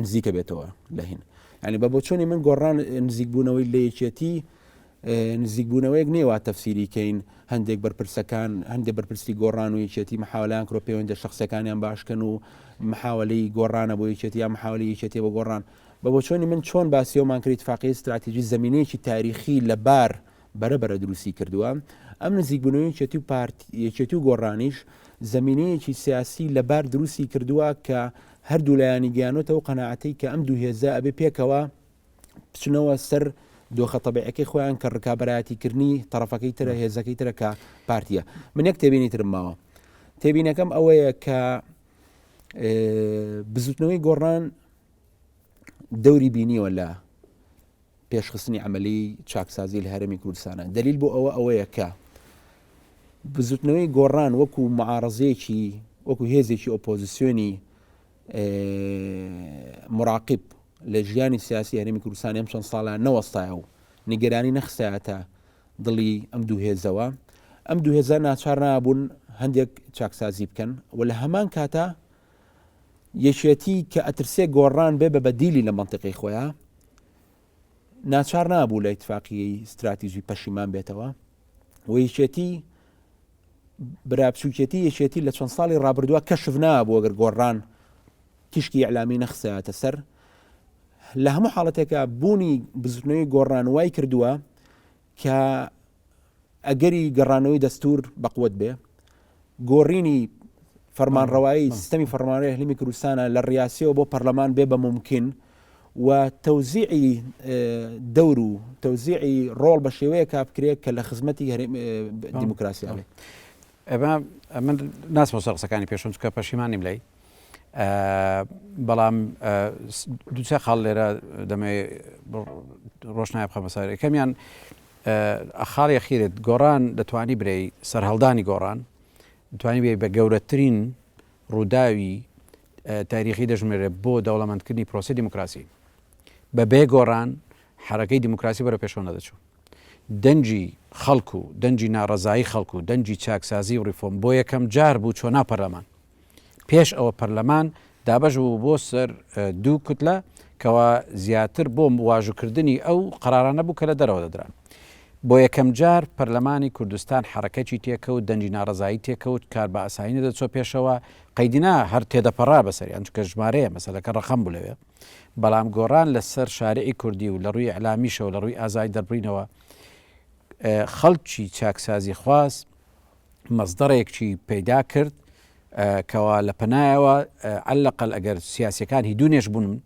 نزیکە بێتەوە لە هین ینی بە بۆ چۆنی من گۆڕان نزیکبوونەوەی لە یەکێتی نزیکبوونەوەیەک نێوە تەفسیری کەین هەندێک بەرپرسەکان هەندێک بەرپرسی گۆڕان و یەکێتی محاولەیان کرۆ پەیوەندە شخصەکانیان باشکەن و محاولەی گۆڕانە بۆ یەکێتی یا محاولەی یەکێتی بۆ گۆڕان بە بۆ چۆنی من چۆن باسیەوەمان کرد اتفاقی استراتیژی زمینەیەکی تاریخی لەبار بەرەبەرە دروستی کردووە ئەم نزیکبوونەوەی یەکێتی و گۆڕانیش زمینەیەکی سیاسی لەبار دروستی کردووە کە هەردوو لایانی گیانۆتەوە قەناعەتەی کە ئەم دوو هێزە ئەبێ پێکەوە بچنەوە سەر دۆخە تەبیعەکەی خۆیان کە ڕکابەرایەتیکردنی تەرەفەکەی ترە هێزەکەی ترە کە پارتیە من یەک تێبینی ترم ماوە تێبینەکەم ئەوەیە کە بزوتنەوەی گۆڕان دەوری بینیوە لە پێشخستنی عملی چاکسازی لە هەرێمی کوردستانە. دلیل بۆ ئەوەیە کە بزوتنەوەی گۆڕان وەکو معارەزەیەکی وەکو هێزێکی ئۆپۆزیسیۆنی مراقب لە ژیانی سیاسی هەرێمی کوردستان ئەم چەند ساڵان نەوەستایە و نیگەرانی نەخسایەتە دڵی ئەم دوو هێزەوە. ئەم دوو هێزە ناچار نابوون هەندێک چاکسازی بکەن و لە هەمان کاتە یەکێتی کە ئەترسێ گۆڕان بێ بە بەدیلی لە منطقی خۆیان ناچار نابوو لە ئیتفاقی استراتیژی پەشیمان بێتەوە و یەکێتی برابچووکێتی یەکێتی لە چەند ساڵی ڕابردووە کەشف نابوو ئەگەر گۆڕان تیشکی ئەعلامی نەخسایەتە سەر. لە هەموو حاڵەتێکە بوونی بزوتنەوەی گۆڕان وای کردووە کە ئەگەری گەڕانەوەی دەستور بەقوت بێ، گۆڕینی فەرمانڕەوایی سیستەمی فەرمانڕەوایی هەرێمی کوردستانە لە ڕیاسیەوە بۆ پەرلەمان بێ بە ممکن و تەوزیعی دەور و تەوزیعی ڕۆڵ بە شێوەیە کا بکرێت کە لە خزمەتی دیموکراسیە بێت. من ناسمە سەر قسەکانی پێشم چکە پەشیمانیم لەی، بەڵام دووچە خاڵ لێرە دەمێ ڕۆشنای بخەمە سەر. یەکەمیان خاڵی ئەخیرێت گۆڕان دەتوانی برێ سەرهەڵدانی گۆڕان دەتوانی بێ بە گەورەترین ڕووداوی تاریخی دەژمێرێت بۆ دەوڵەمەندکردنی پرۆسی دیموکراسی. بە بێ گۆڕان حرەکەی دیموکراسی بەرە پێشەوە نەدەچوو. دەنجی خەڵکو و دەنجی ناڕەزایی خەڵکو و دەنجی چاکسازی و ڕیفۆم بۆ یەکەم جار بوو چۆنا پەرلەمان. پێش ئەوە پەرلەمان دابەش بوو بۆ سەر دوو کتلە کەوا زیاتر بۆ واژوکردنی ئەو قەرارانە بوو کە لە دەرەوە دەدران. بۆ یەکەم جار پەرلەمانی کوردستان حرەکەی تێکەوت، دەنجی ناڕەزایی تێکەوت، کار بە ئاساینی دەچۆ پێشەوە، قەیدینا هەر تێدەپەڕا بەسەری ئەنچکە ژمارەیە مەسەلەکە ڕەخەم بوو لەوێ. بەڵام گۆڕان لەسەر شارعی کوردی و لە ڕووی ئەعلامیشەوە لە ڕووی ئازایی دەربڕینەوە خەڵکی چاکسازی خواست مەزدەڕێکی پەیدا کرد کەوا لە پەنایەوە عەلەقەل ئەگەر سیاسیەکان هی دوو نێژ بوون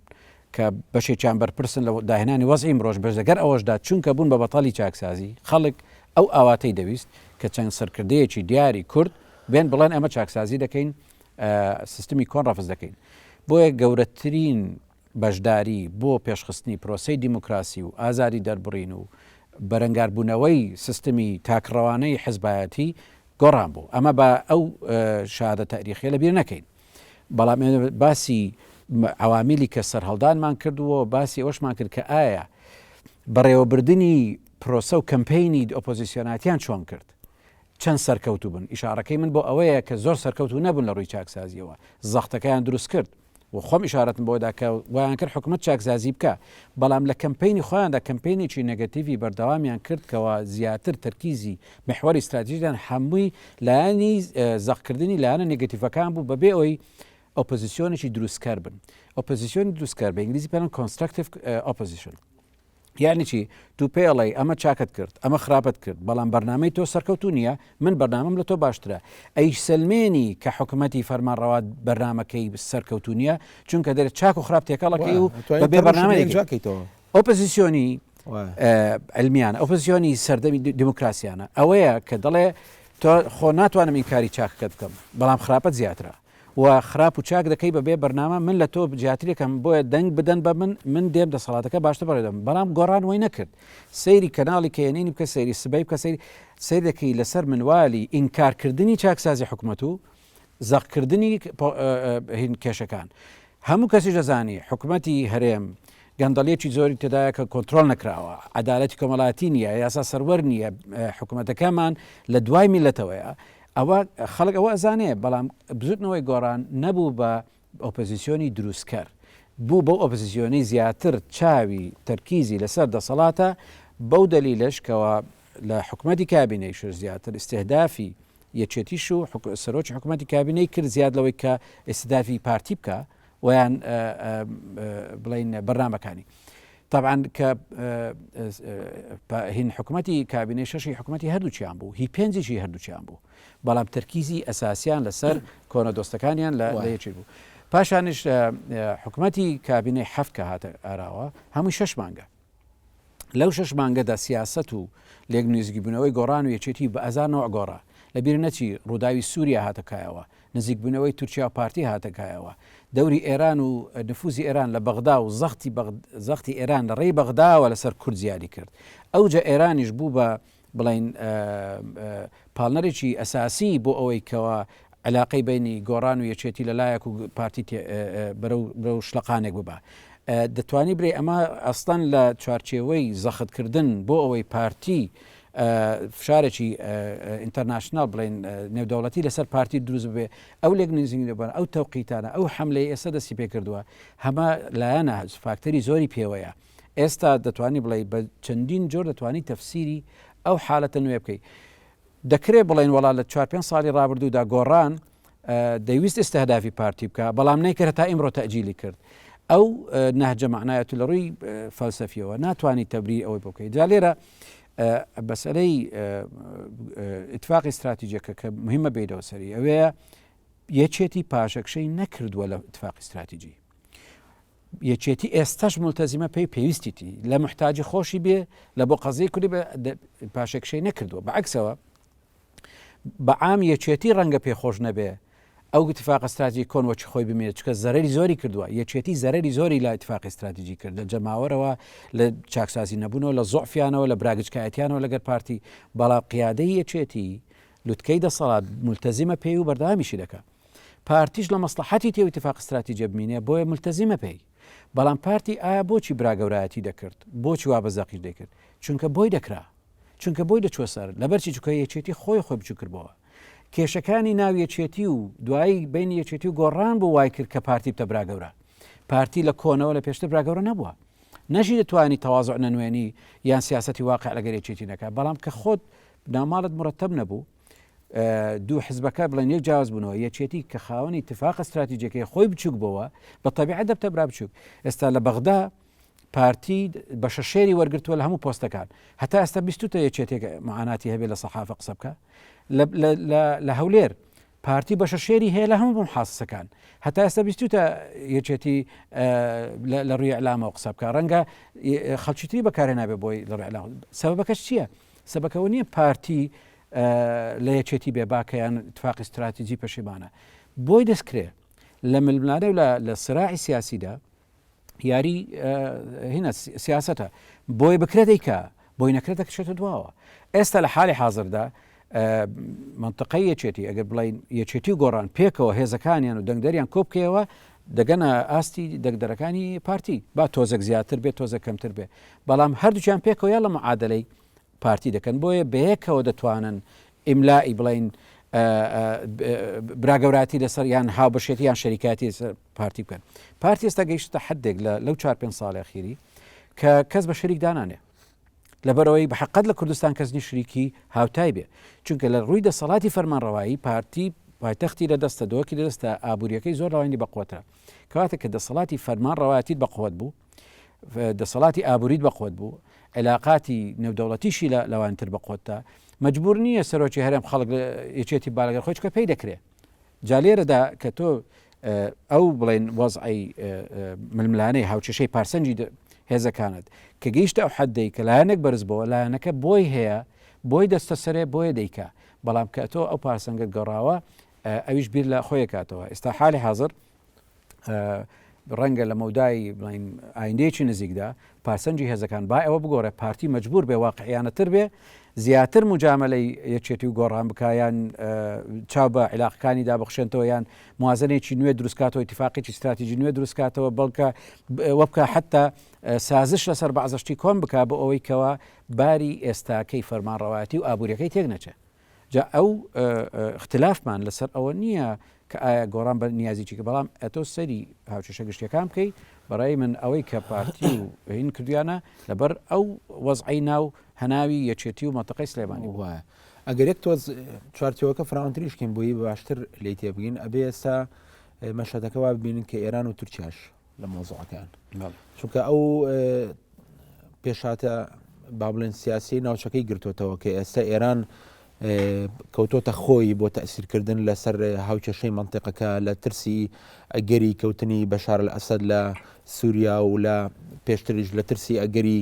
کە بەشێکیان بەرپرسن لە داهێنانی وەزعی مرۆژ بەش لەگەر ئەوەشدا چونکە بوون بە بەتەڵی چاکسازی خەڵک ئەو ئاواتەی دەویست کە چەند سەرکردەیەکی دیاری کورد بێن بڵێن ئەمە چاکسازی دەکەین، سیستمی کۆن ڕەفز دەکەین. بۆیە گەورەترین بەشداری بۆ پێشخستنی پرۆسەی دیموکراسی و ئازادی دەربڕین و بەرەنگاربوونەوەی سیستمی تاکڕەوانەی حزبایەتی گۆڕان بوو. ئەمە بە ئەو شادە تاریخیە لەبیر نەکەین. بەڵام باسی عوامیلی کە سەرهەڵدانمان کردووە باسی ئەوەشمان کرد کە ئایا بەڕێوەبردننی پرۆسە و کەمپینی ئۆپۆزیسیۆناتیان چۆن کرد، چەند سەرکەوتو بن. ئیشارەکەی من بۆ ئەوەیە کە زۆر سەرکەوتو نەبوون لە ڕووی چاکسازیەوە، زەختەکەیان دروست کرد و خۆم ئیشارەتم بۆدا کە وایان کرد حکومەت چاکسازی بکە، بەڵام لە کەمپینی خۆیاندا کەمپینێکی نەگەتیڤی بەردەوامیان کرد کەوا زیاتر تەرکیزی محوەری استراتیژیان هەمووی لایەنی زەختکردنی لایەنە نێگەتیڤەکان بوو بەبێ ئەوەی ئۆپۆزیسیۆنێکی دروستکار بن. ئۆپۆزیسیۆنی دروستکار بە ئینگلیزی پێڵن کۆنستراکتیڤ ئۆپۆزیشن. یعنی چی؟ تو پێڵێ ئەمە چاکت کرد، ئەمە خراپەت کرد، بەڵام بەرنامەی تۆ سەرکەوتو نییە، من بەرنامەم لە تۆ باشترە. ئەی سلمێنی کە حکوومەتی فەرمانڕەوا بەرنامەکەی سەرکەوتو نییە، چونکە دەرێت چاک و خراپ تێکەڵەکەی و بەبێ بەرنامەکەیتەوە. ئۆپۆزیسیۆنی علمیانە، ئۆپۆزیسیۆنی سەردەمی دیموکراسیانە ئەوەیە کە دەڵێ تۆ خۆ ناتوانم ئینکاری چاکەکەت بکەم، بەڵام خراپەت زیاترە و خراپ و چاک دەکەی بەبێ بەرنامە، من لە تۆ جیاترێکم بۆیە دەنگ بدەن بە من دێم دەسەڵاتەکە باشتر بەڕێدەم. بەڵام گۆڕان وی نەکرد. سەیری کەناڵی کێنینی بکە، سەیری سبەی بکە، سەیر دەکەی لەسەر منوالی ئینکارکردنی چاکسازی حکوومەت و زەقکردنی هین کێشەکان. هەموو کەسی دەزانی حکوومەتی هەرێم گەندەڵیەکی زۆری تێدایە کە کۆنتترۆل نەکراوە، عەدالەتی کۆمەڵاتی نییە، یاسا سەروەر نییە، حکوومەتەکەمان لە دوای میلەتەوەیە. ئەوە خەڵک ئەوە ئەزانێ، بەڵام بزوتنەوەی گۆڕان نەبوو بە ئۆپۆزیسیۆنی دروستکەر، بوو بەو ئۆپۆزیسیۆنی زیاتر چاوی تەرکیزی لەسەر دەسەڵاتە. بەو دەلیلش کەەوە لە حکوومەتی کابینەی شر زیاتر ئیستهدافی یەکێتیش و سەرۆکی حکوومەتی کابینەی کرد زیاد لەوەی کە ئیستهدافی پارتی بکە ویان بڵین بەرنامەکانی. طبعا کە هین حکوومەتی کابینەی شەشی حکوومەتی هەردووچیان بوو، هی پێنجیشی هەردووچیان بوو، بەڵام تەرکیزی ئەساسیان لەسەر کۆنە دۆستەکانیان لە یەکی بوو. پاشانش حکوومەتی کابینەی حەفت کە هاتە ئاراوە هەمووی 6 مانگە. لەو 6 مانگەدا سیاست و لێک نوێزگی بوونەوەی گۆڕان و یەکێتی بە ئەزانەوە گۆڕا لەبیر نەچی ڕووداوی سووریا هاتەکایەوە نزیک بوونەوەی تورکیا و پارتی هاتەکایەوە دەوری ئێران و نفوزی ئێران لە بەغدا و زەختی ئێران لە ڕێی بەغداوە لەسەر کورد زیادی کرد ئەوجا ئێرانیش بوو بە بڵین پاڵنەرێکی ئەساسی بۆ ئەوەی کەوە علاقەی بینی گۆڕان و یەکێتی لەلایەک و پارتی بەرەو شلەقانێک ببە دەتوانی برێ ئەمە ئەستان لە چوارچێوەی زەختکردن بۆ ئەوەی پارتی فشارێکی ئینتەرناشنال بڵێن نێودەوڵەتی لەسەر پارتی دروست بێ ئەو لێک نزیک دەبن ئەو تەوقیتانە ئەو حملەی ئێستا دەستی پێ کردووە هەمە لایەنە فاکتەری زۆری پێوەیە ئێستا دەتوانی بڵێ بە چەندین جۆر دەتوانی تەفسیری ئەو حالەتە نوێ بکەیت دەکرێت بڵێن وڵا لە 4-5 ساڵی ڕابردوودا گۆڕان دەیویست ئێستاهدافی پارتی بکە بەڵام نەیکرد تا ئیمڕۆ تەجیلی کرد ئەو نەهجە معنایەت لە ڕووی فەلسەفیەوە ناتوانانی تەبری ئەوەی بکەیت جا لێرە بەسەرەی ئیتفاقی استراتیجیەکە کە مهمە بێتەوە سەری ئەوەیە یەکێتی پاشەکشەی نەکردووە لە ئیتفاقی استراتیجی یەکێتی ئێستاش ملتەزیمە پێویستیتی لە محتاجی خۆشی بێ لە بۆ قەزەی کوردی بە پاشەکشەی نەکردووە بەعکسەوە بەعام یەکێتی ڕەنگە پێخۆش نەبێ ئەو اتفاق استراتیجی کۆن وەچی خۆی بمێت چکە زەرری زۆری کردووە یەکێتی زەرری زۆری لە اتفاق استراتیجی کرد لە جەماوەرەوە لە چاکسازی نەبوونەوە لە زۆعفیانەوە لە براگچکایەتیانەوە لەگەر پارتی بەڵام قیادەی یەکێتی لوتکەی دەسەڵات ملتەزیمە پێی و بەردەوامیشی دەکە پارتیش لە مەسلحەتی تێ اتفاق استراتیجی بمینێ بۆیە ملتەزیمە پێی بەڵام پارتی ئایا بۆچی براگەورایەتی دەکرد بۆچی وا بەزەقیش دەکرد چونکە بۆی دەکرا چونکە بۆی دەچوە سەر لەبەرچی چکە یەکێتی خۆی بچوو کردبەوە کێشەکانی ناو یەکێتی و دوایی بین یەکێتی و گۆڕان بۆ وای کرد کە پارتی بتە براگەورە پارتی لە کۆنەوە لە پێشتر براگەورە نەبووە نەژی دەتوانی تەواضع نەنوێنی یان سیاسەتی واقع لەگەر یەکێتی نەکات بەڵام کە خۆت ناماڵت مرتب نەبوو دوو حزبەکە بڵێن یەک جیاواز بوونەوە یەکێتی کە خاوەنی اتفاق استراتیجیەکەی خۆی بچووک بووە بە تەبیعەت دەبتە برا بچووک ئێستا لە بەغدا پارتی بە شەشێری وەرگرتووە لە هەموو پۆستەکان هەتا ئێستا بیستوتە یەکێتێک معاناتی هەبێت لە سەحافە قسە بکە لە هەولێر پارتی بە شەشێری هەیە لە هەموو محاسسەکان هەتا ئێستا بیستوتە یەکێتی لە ڕووی ئەعلامەوە قسە بکە ڕەنگە خەڵکیتری بەکارهێنابێ بۆی لە ڕووی ئەعلام سەبەبەکەش چییە؟ سەبەکەوە نییە پارتی لە یەکێتی بێباکەیان اتفاقی استراتیجی پەشیمانە بۆی دەستکرێ لە ململانە و لە سراعی سیاسیدا یاری هینە سیاسەتە بۆی بکرێت دەیکا بۆی نەکرێتە کشێتە دواوە ئێستا لە حالی حاضردا منطقەی یەکێتی ئەگەر بڵین یەکێتی و گۆڕان پێکەوە هێزەکانیان و دەنگدەریان کۆبکەوە دەگەنە ئاستی دەنگدەرەکانی پارتی با تۆزێک زیاتر بێت تۆزە کەمتر بێ بەڵام هەردووچیان پێکەوە یا لە معادلەی پارتی دەکەن بۆیە بەیەکەوە دەتوانن ئیملائی بڵین براگەوراتی لەسەر یان هاوبەشێتی یان شەریکاتی پارتی بکەن پارتی ئێستا گەیشتە حدێک لەو 4-5 ساڵی ئەخیری کە کەس بە شەریک دانانێ لەبەرەوەی بەحقەت لە کوردستان کەسنی شریکی هاوتای بێ چونکە لە ڕووی دەسەڵاتی فەرمانڕەوایی پارتی پایتەختی لە دەستە دۆکی لەدەستە ئابوووریەکەی زۆر ڕەوایندی بەقوترە کەواتە کە دەسەڵاتی فەرمانڕەوایەتیت بەقوت بوو دەسەڵاتی ئابووریت بەقوت بوو علاقاتی نێودەوڵەتیشی لەوانتر بەقوتە مەجبور نییە سەرۆکی هەرێم خەڵک یەکێتی بالەگەر خۆی چکە پێی دەکرێت جا لێرەدا کە تۆ ئەو بڵێن وەزعی ململانەی هاوچەشەی پارسەنجی هێزەکانت کە گەیشتە ئەو حەدەی کە لایەنێک بەرز بەوە لایەنەکە بۆی هەیە بۆی دەستە سەرێ بۆیە دەیکا بەڵام کە تۆ ئەو پارسەنگت گەڕاوە ئەویش بیر لە خۆی کاتەوە ئێستا حالی حاضر ڕەنگە لە مەودای بڵین ئایندەیەکی نزیکدا پارسەنجی هێزەکان با ئەوە بگۆڕێ پارتی مەجبور بێ واقعیانەتر بێ زیاتر مجاملەی یەکێتی و گۆڕان بکایان چاو بە علاقەکانی دابخشێنەوە یان موازنێکی نوێ دروستکاتەوە اتفاقێکی استراتیژی نوێ دروستکاتەوە بەڵکە وە بکە حتا سازش لەسەر بەعزەشتی کۆن بک بۆ ئەوەی کەوە باری ئێستاکەی فەرمانڕەوایەتی و ئابوووریەکەی تێک نەچێت جا ئەو اختلافمان لەسەر ئەوە نییە کە ئایا گۆڕان بە نیازیی کە بەڵام ئەتۆ سەری هاوچەشە گشتیەکان بکەی بەڕای من ئەوەی کە پارتی و هین کردیانە لەبەر ئەو وەزعی ناو هەناوی یەکێتی و مەنتەقەی سلێمانی وایە ئەگەر یەک تۆز چوارچێوەکە فراوانتریشکین بۆی باشتر لی تێبگین ئەبێ ئێستا مەشهدەکەوا ببینن کە ئێران و تورکیاش لە مۆزوعەکان چونکە ئەو پێشاتە با بڵێن سیاسی ناوچەکەی گرتوتەوە کە ئێستا ئێران کەوتۆتە خۆی بۆ تەسیرکردن لەسەر هاوچەشەی منطقەکە لە ترسی ئەگەری کەوتنی بەشار الئەسەد لە سووریا و لە پێشتریش لە ترسی ئەگەری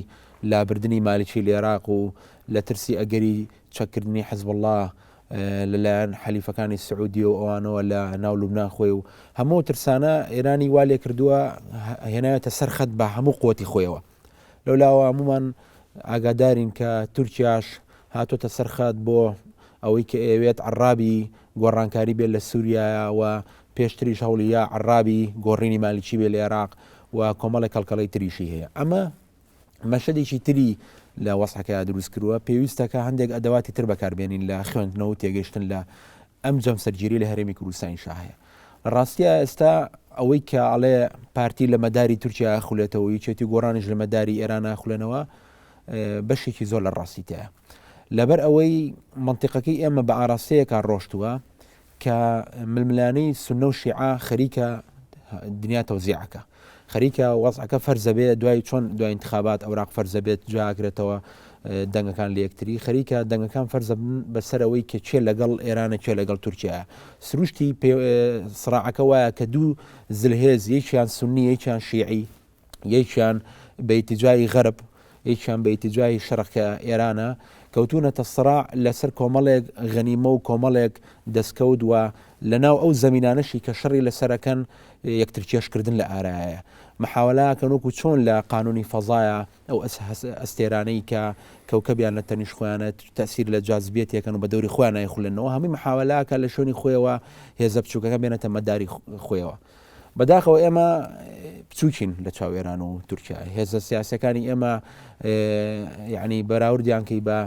لابردنی مالیکی لە عێراق و لە ترسی ئەگەری چەکردنی حزب الله لەلایەن حەلیفەکانی سعودی و ئەوانەوە لە ناو لوبنان خۆی و هەموو ترسانە ئێرانی وا لێ کردووە هێنایەتە سەرخەت بە هەموو قوتی خۆیەوە لەولاوە هەمومان ئاگادارین کە تورکیاش هاتۆتە سەرخەت بۆ ئەوەی کە ئەوێت عەرابی گۆڕانکاری بێت لە سووریایە و پێشتریش هەوڵیە عەرابی گۆڕینی مالیکی بێت لە عێراق و کۆمەڵی کەڵکەڵەی تریشی هەیە ئەمە مەشەدێکی تری لە وەسعەکە دروست کردووە پێویستەکە هەندێک ئەدەواتی تر بەکاربێنین لە خوێندنەوە و تێگەیشتن لە ئەم جەمسەرگیری لە هەرێمی کوردستانی شاهەیە لە ڕاستیە ئێستا ئەوەی کە ئەڵێ پارتی لە مەداری تورکیا ئاخولێتەوە یەکێتی گۆڕانیش لە مەداری ئێران ئاخولێنەوە بەشێکی زۆر لە ڕاستیتەیە لەبەر ئەوەی منطقەکەی ئێمە بە ئاراستەیەکە ڕۆشتووە کە ململانەی سونە و شیعە خەریکە دنیا تەوزیعەکە خەریکە وەزعەکە فەرزە بێت دوای چۆن دوای انتخابات ئەوراق فەرزە بێت جاگرێتەوە دەنگەکان لە یەکتری خەریکە دەنگەکان فەرزە بەسەرەوەی کە چێ لەگەڵ ئێرانە چێ لەگەڵ تورکیایە سروشتی سڕاعەکە وایە کە دوو زلهێز یەکیان سونی یەکیان شیعی یەکیان بە ئیتیجای غەرب یەکیان بە ئیتیجای شەرقە ئێرانە کەوتونەتە سڕاع لەسەر کۆمەڵێک غەنیمە و کۆمەڵێک دەستکەوت وە لەناو ئەو زەمینانەشی کە شەڕی لەسەرەکەن یەکتر کێشکردن لە ئارایە محاولاکەن وەکو چۆن لە قانونی فەزایە ئەو ئەستێرانەی کە کەوکەبیان لە تەنیش خۆیانە تەسیر لە جازبێتیەکەن و بە دەوری خۆیان نایخولێنەوە هەمووی محاولاکە لە شوێنی خۆیەوە هێزە بچووکەکە بێنێتە مەداری خۆیەوە بەداخەوە ئێمە بچووکین لە چاو ئێران و تورکیا هێزە سیاسەکانی ئێمە یعنی بەراوردیانکەی بە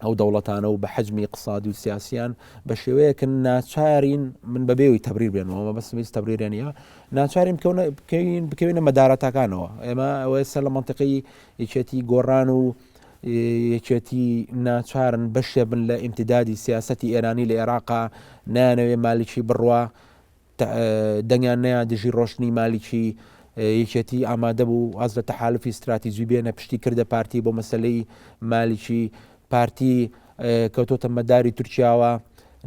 ئەو دەوڵەتانە و بە حەجمی اقتصادی و سیاسیان بە شێوەیەکن ناچارین من بەبێەوەی تەبریر بێنەوە بەسمیست تەبریرێنە ناچارین بکەوینە مەدارەتەکانەوە ئێمە ئەوە سەر لە منطقی یەکێتی گۆڕان و یەکێتی ناچارن بەشێ بن لە ئیمتیدادی سیاسەتی ئێرانی لە عێراقا نانەوێ مالیکی بڕوا دەنگیان نەیە دژی ڕۆشنی مالیکی یەکێتی ئامادە بوو ئاز لە تەحالفی استراتیژی بێنە پشتی کردە پارتی بۆ مەسلەی مالیکی پارتی کەوتۆتە مەداری تورکیاوە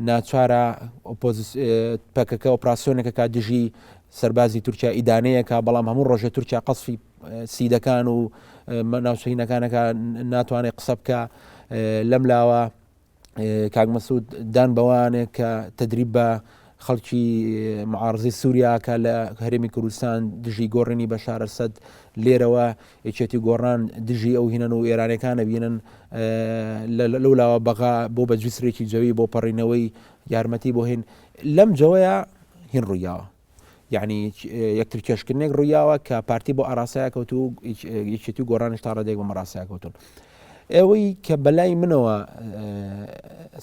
ناچارە پەکەکە ئۆپراسیۆنێکە کا دژی سەربازی تورکیا ئیدانەیەکە بەڵام هەموو ڕۆژە تورکیا قەسفی سیدەکان و ناوچەینەکانەکە ناتوانێت قسە بکە لەم لاوە کاک مەسعود دان بەوانێک کە تەدریب بە خەڵکی معارزی سووریاکە لە هەرێمی کوردستان دژی گۆڕینی بەشار ئەسەد لێرەوە یەکێتی گۆڕان دژی ئەو هینەن و ئێرانەکانە بینن لەولاوە بەغا بۆ بە جوسرێکی جەوی بۆ پەڕینەوەی یارمەتی بۆ هین لەم جەوەیە هین ڕوویاوە یعنی یەکتر کێشکردنێک ڕوویاوە کە پارتی بۆ ئاراسایە کەوت و یەکێتی گۆڕانیش تا ڕادێک بە مەڕاستەیە کەوتون ئێوەی کە بەلای منەوە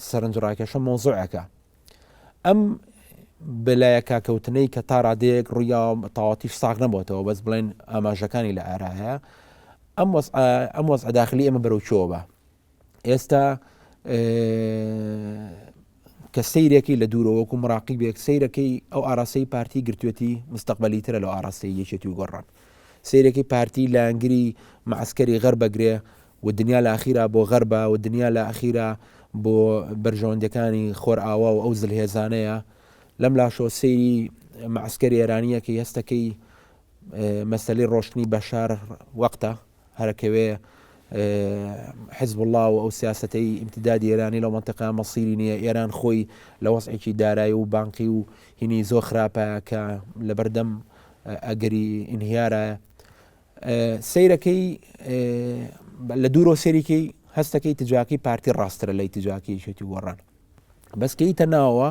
سەرنجڕاکێشە مۆزوعەکە ئەم بەلایەکە کەوتنەی کە تا ڕادەیەک ڕوویا تاواتیش ساغ نەبووتەوە بەس بڵێن ئاماژەکانی لە ئارایە ئەم وەزع داخلی ئێمە بەرەو چۆوە بە ئێستا کە سەیرێکی لە دوورەوەکو مراقیبێک سەیرەکەی ئەو ئاراسەی پارتی گرتوێتی مستەقبەلی ترە لەو ئاراسەی یەکێتی و گۆڕان سەیرێکی پارتی لە ئەنگری معسکەری غەر بەگرێ و دنیا لە ئاخیرا بۆ غەربە و دنیا لە ئاخیرا بۆ بەرژەوەندەکانی خۆر ئاوا و ئەو زلهێزانەیە لەم لاشۆ سەیری معسکەری ئێرانیە کە هێستەکەی مەسەلەی ڕۆشنی بەشار وەقتە هەرەکەوێ حزب الله و ئەو سیاسەتەی ئیمتیدادی ئێرانی لەو منطقە مەسیری نییە ئێران خۆی لە وەسعێکی دارایی و بانقی و هینی زۆر خراپە کە لە بەردەم ئەگەری ئینهیارە سەیرەکەی لە دوورۆ سێریکەی هەستەکەی تجاکی پارتی ڕاسترە لە تجاکی شێتی گۆڕان بەسکەیتە ناوە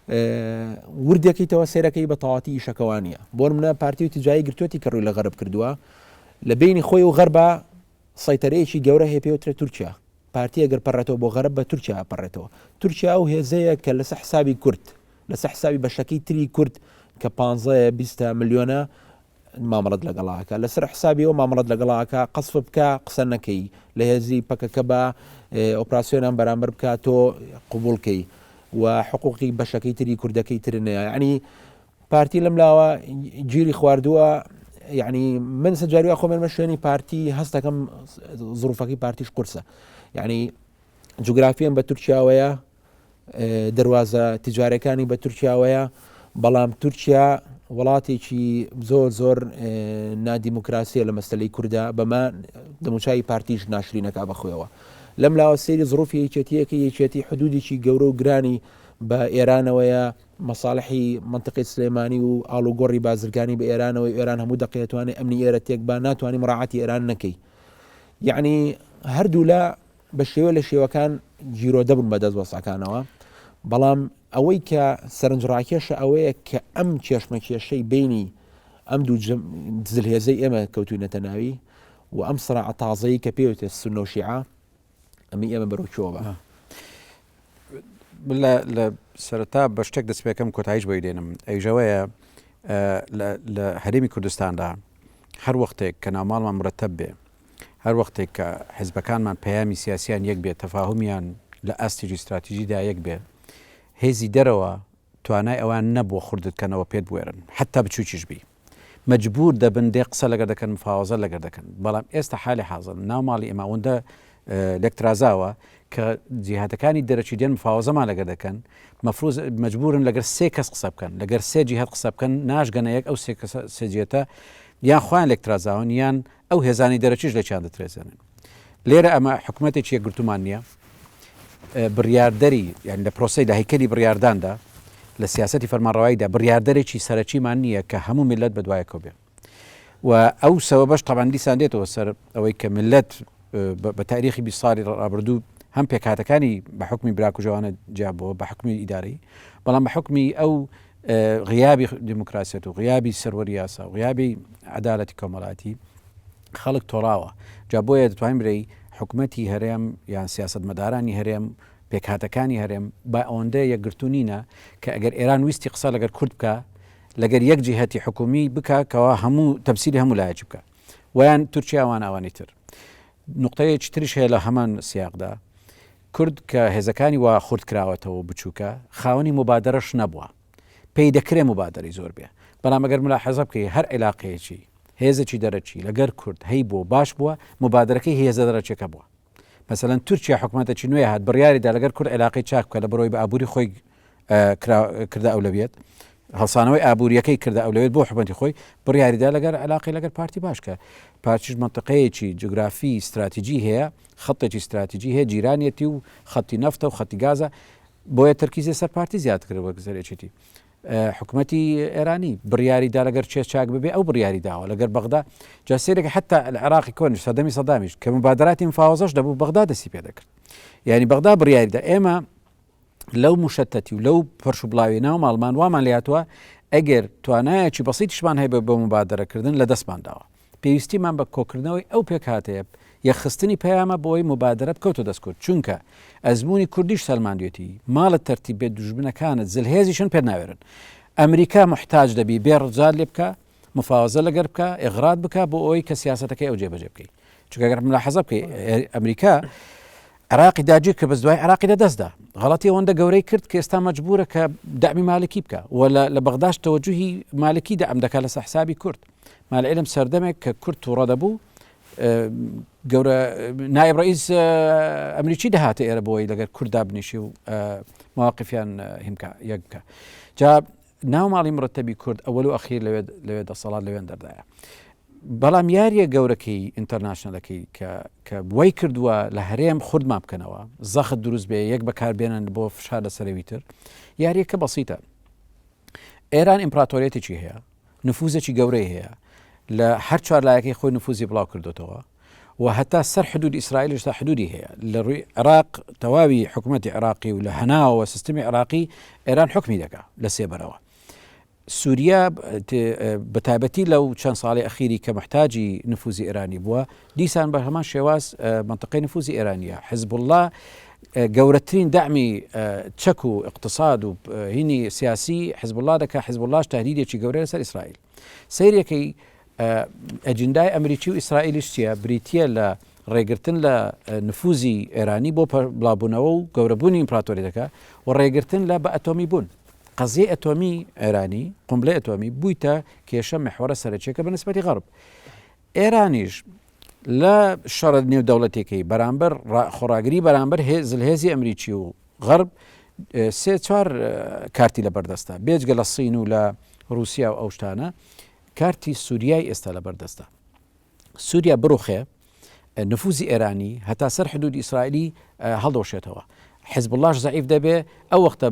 وردێکیتەوە سێرەکەی بە تەواتی ئیشەکەوانیە بۆ منە پارتی و تجایی گرتوێتی کە ڕووی لە غەرب کردووە لە بینی خۆی و غەربە سەیتەرەیەکی گەورە هەیە پێوترە تورکیا پارتی ئەگەر پەڕێتەوە بۆ غەرب بە تورکیا پەڕێتەوە تورکیا و هێزەیە کە لەسەر حسابی کورد لەسەر حسابی بەشەکەی تری کورد کە 15-20 ملیۆنە مامەڵەت لەگەڵاکە لەسەر حسابیەوە مامەڵەت لەگەڵاکە قەسف بکە قسە نەکەی لە هێزی پەکەکە بە ئۆپراسیۆنان بەرامبەر بکە تۆ قبولکەی و حقوقی بەشەکەی تری کوردەکەی ترنەیە یعنی پارتی لەم لاوە گیری خواردووە یعنی من سەجاریوە خۆمێنمە شوێنی پارتی هەستەکەم زروفەکەی پارتیش قورسە یعنی جوگرافیان بە تورکیاوەیە دەواازە تیجارەکانی بە تورکیاوەیە بەڵام تورکیا وڵاتێکی زۆر نادیموکراسیە لە مەسلەی کووردا بەمە دەموچایی پارتیش ناشرینەکە بەخۆیەوە لەم لاوە سێری زڕوفی یەکێتیەکە یەکێتی حدودێکی گەورە و گرانی بە ئێرانەوەیە مەساڵحی منطقی سلێمانی و ئاڵوگۆڕی بازرگانی بە ئێرانەوەی ئێران هەموو دەقێتوانێت ئەمنی ئێرە تێک با ناتوانانی مڕاعەتی ئێران نەکەی یعنی هەردوو لە بە شێوە لە شێوەکان جیرۆ دەبوون بە دەست وەسەکانەوە بەڵام ئەوەی کە سەرنجڕاکێشە ئەوەیە کە ئەم کێشمە کێشەی بینی ئەم دوو زلهێزەی ئێمە کەوتوینەتە ناوی و ئەم سڕاع تازەیی کە پێوتێت سونە و شیعە ئەمی ئێمە بەرەوچۆوە بە لە سەرەتا بە شتێک دەست پێکەم کۆتاییش بۆی دێنم ئەیژەوەیە لە هەرێمی کوردستاندا هەر وەختێک کە ناوماڵمان مرەتەب بێ هەر وەختێک کە حیزبەکانمان پەیامی سیاسیان یەک بێت تەفاهمیان لە ئاستێکی استراتیژیدا یەک بێ هێزی دەرەوە توانای ئەوان نەبووە خوردتکەنەوە پێت بوێرن حتا بچووکیش بی مەجبور دەبن دێ قسە لەگەر دەکەن مفاوەزە لەگەر دەکەن بەڵام ئێستا حالی حاضر ناو ماڵی ئێمە ئەوەندە لێکترازاوە کە جیهاتەکانی دەرەچی دێن مفاوەزەمان لەگەر دەکەن مەفروض مەجبورن لەگەر سێ کەس قسە بکەن لەگەر سێ جیهات قسە بکەن ناشگەنە یەک ئەو سێجێتە یان خۆیان لێکترازاون یان ئەو هێزانی دەرەچیش لە چیان دەترێزێنن لێرە ئەمە حکوومەتێکی یەکگرتومان نییە بڕیاردەری یان لە پرۆسەی لە هەیکەلی بڕیارداندا لە سیاسەتی فەرمانڕەواییدا بڕیاردەرێکی سەرەکیمان نییە کە هەموو میلەت بەدوایەکەوە بێ و ئەو سەوەبەش تەبەن دیسان دێتەوە سەر ئەوەی کە میلەت بە تاریخی 20 ساڵی ڕابردوو هەم پێکهاتەکانی بە حکمی براکوژەوانە جیابەوە بە حکمی ئیداری بەڵام بە حکمی ئەو غیابی دیموکراسیەت و غیابی سەروەری یاسا و غیابی عەدالەتی کۆمەڵایەتی خەڵک تۆڕاوە جا بۆیە دەتوانین برەی حکوومەتی هەرێم یان سیاسەتمەدارانی هەرێم پێکهاتەکانی هەرێم با ئەوەندە یەکگرتوونینە کە ئەگەر ئێران ویستی قسە لەگەر کورد بکە لەگەر یەک جیهەتی حکومی بکە کەەوە هەموو تەمسیلی هەموو لایەکی بکە ویان تورکیاوان ئەوانی تر نقطەیەکی تریش هەیە لە هەمان سیاقدا کورد کە هێزەکانی وا خورد کراوەتەوە بچووکە خاوەنی مبادرەش نەبووە پێی دەکرێ مبادری زۆر بێ بەڵام ئەگەر ملاحەزە بکەی هەر عێلاقەیەکی هێزێکی دەرەچی لەگەر کورد هەی بۆ باش بووە مبادرەکەی هێزە دەرەچێکە بووە مثلەن تورکیا حکوومەتێکی نوێ هات بڕیاریدا لەگەر کورد عێلاقەی چاک بکە لە بەرۆی بە ئابووری خۆی کردە ئەولەویەت هەڵسانەوەی ئابوووریەکەی کردە ئەولەوێت بۆ حکومەتی خۆی بڕیاریدا لەگەر عێلاقی لەگەر پارتی باشکە پارتیش منطقەیەکی جوگرافی استراتیژی هەیە خەڵێکی استراتیژی هەیە جیرانیەتی و خەتی نەفتە و خەتی گازە بۆیە تەرکیزی سەر پارتی زیادکردەوە گزارێکی حکوومەتی ئێرانی بڕیاریدا لەگەر چێ چاک ببێ ئەو بڕیاری داوە لەگەر بەغدا جاسێرێک حتا العراقی کۆنیش سەدەمی سەدامیش کە مبادراتی مفاوەزەش دەبوو بەغدا دەستی پێ دەکرد یعنی بەغدا بڕیاریدا ئێمە لەو مشتتی و لەو پەرش و بڵاوی ناو ماڵمان وامان لاتوە ئەگەر توانایەکی بەسیتیشمان هەیە بە مبادرەکردن لە دەستمان داوە پێویستیمان بە کۆکردنەوەی ئەو پێکهاتەیە یەخستنی پەیامە بۆی مبادرە بکەوتە دەستکرد چونکە ئەزمموی کوردیش سەلماندوێتی ماڵت تەرتیب بێت دوژمنەکانت زلهێزیشن پێ ناوێرن ئەمریکا محتاج دەبی بێ ڕجال لێ بکە مفاوەزە لەگەر بکە ئێغرات بکە بۆ ئەوی کە سیاسەتەکەی ئەو جێبەجێ بکەیت چونکەگەر ملاحەزە بکەی ئەمریکا عراقی داگیر کە بەس دوای عراقی لەدەستدا غەڵەتی ئەوەندە گەورەی کرد کە ئێستا مەجبورە کە دامی مالکی بکە و لە بەغداش تەوەجوهی مالکی دەعم دەکات لەسەر حسابی کورد مالعلم سەردەمێک کە کورد تووڕە دەبوو گەورە نایب ڕئیس ئەمریکی دەهاتە ئێرە بۆی لەگەر کووردا بنیشی و مواقفیان هیمکە یەک بکە جا ناو ماڵی مرتەبی کورد ئەوەل و ئەخیر لەوێ دەسەڵات لەوێن دەردایە بەڵام یاریە گەورەکەی ئینتەرناشنەلەکەی کە وای کردووە لە هەرێم خوردمان بکەنەوە زەخت دروست بێ یەک بەکاربێنن بۆ فشار لە سەرەوی تر یاریەکە بەسیتە ئێران ئیمپراتۆریەتێکی هەیە نفوزێکی گەورەی هەیە لە هەر چوارلایەکەی خۆی نفوزی بڵاو کردوتەوە و هەتا سەر حدودی ئیسرائیلش تا حدودی هەیە لە ڕووی عێراق تەواوی حکوومەتی عێراقی و لە هەناوە سیستمی عێراقی ئێران حکمی دەکا لە سێبەرەوە سووریا بەتایبەتی لەو چەند ساڵی ئەخیری کە محتاجی نفوزی ئێرانی بووە دیسان بە هەمان شێواز منطقەی نفوزی ئێرانیە حزب الله گەورەترین دعمی چەک و اقتصاد و هینی سیاسی حزب الله دەکا حزب اللهش تهدیدێکی گەورەیە لەسەر ئیسرائیل سەیرێکی ئەجندای ئەمریکی و ئیسرائیلیش چییە بریتیە لە ڕێگرتن لە نفوزی ئێرانی بۆ بڵاوبوونەوە و گەورەبوونی ئیمپراتۆریەتەکە و ڕێگرتن لە بە ئەتۆمی بوون قەزیە ئەتۆمی ئێرانی قومبلە ئەتۆمی بوویتە کێشە محوەرە سەرچێکە بە نسبەتی غەرب ئێرانیش لە شەڕ نێودەوڵەتێکەکەی بەرامبەر خۆراگری بەرامبەر زلهێزی ئەمریکی و غەرب سێ چوار کارتی لە بەردەستە بێجگە لە سین و لە رووسیا و ئەو شتانە کارتی سووریای ئێستا لە بەردەستە سووریا بڕوخێ نفوزی ئێرانی هەتا سەر حدودی ئیسرائیلی هەڵدۆشێتەوە. حزب اللهش ضعیف دەبێ ئەو وەختە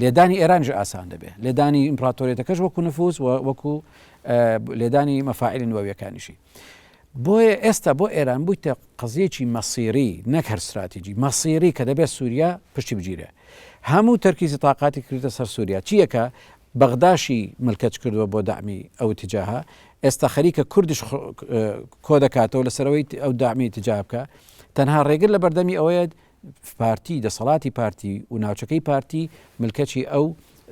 لێدانی ئێرانش ئاسان دەبێ، لێدانی ئیمپراتۆریەتەکەش وەکو نفوز وەکو لێدانی مەفاعیلی نوێویەکانیشی. بۆیە ئێستا بۆ ئێران بوویتە قەزیەکی مەسیری نەک هەر استراتیجی مەسیری کە دەبێت سووریا پشتی بگیرێ. هەموو تەرکیزی تااقاتی کردە سەر سووریا چیەکە بەغداشی ملکەت کردووە بۆ دامی ئەو تجاها، ئێستا خەریکە کوردش کۆ دەکاتەوە لەسەرەوەی ئەو دامی تجا بکە. تەنها ڕێگر لە بەردەمی ئەوەیە پارتی دەسەڵاتی پارتی و ناوچەکەی پارتی ملکەتی ئەو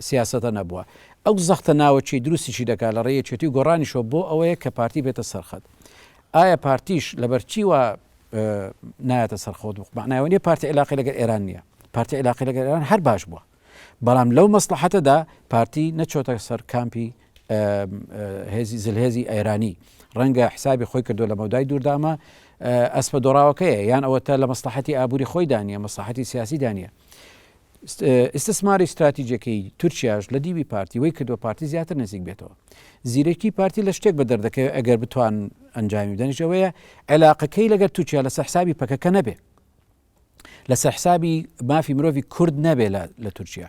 سیاسەتە نەبووە. ئەو زەختە ناوەچی دروستیشی دەکات لە ڕێیەکێتی و گۆڕانیشەوە بۆ ئەوەیە کە پارتی بێتە سەرخەت. ئایا پارتیش لەبەرچیوە نایەتە سەرخۆت معناوە پارتی علاقی لەگەر ئێران نییە، پارتی علاقی لەگەر ئێران هەر باش بووە، بەڵام لەو مەسلحەتەدا پارتی نەچۆتە سەر کامپی هێزی زلهێزی ئەیرانی، ڕەنگە حسابی خۆی کردو لە مەودای دووردامە ئەسپە دۆڕاوەکەیە یان ئەوەتە لە مەسلحەتی ئابووری خۆی دانیە، مەسلحەتی سیاسی دانیە. ئستثماری استراتیجیەکەی تورکیاش لە دیوی پارتی وی کردووە پارتی زیاتر نزیک بێتەوە. زیرەکی پارتی لە شتێک بە دەردەکەی ئەگەر بتوان ئەنجامی بدەنیشەوەیە عێلاقەکەی لەگەر تورکیا لەسەر حسابی پەکەکە نەبێ، لەسەر حسابی مافی مرۆڤی کورد نەبێ لە تورکیا.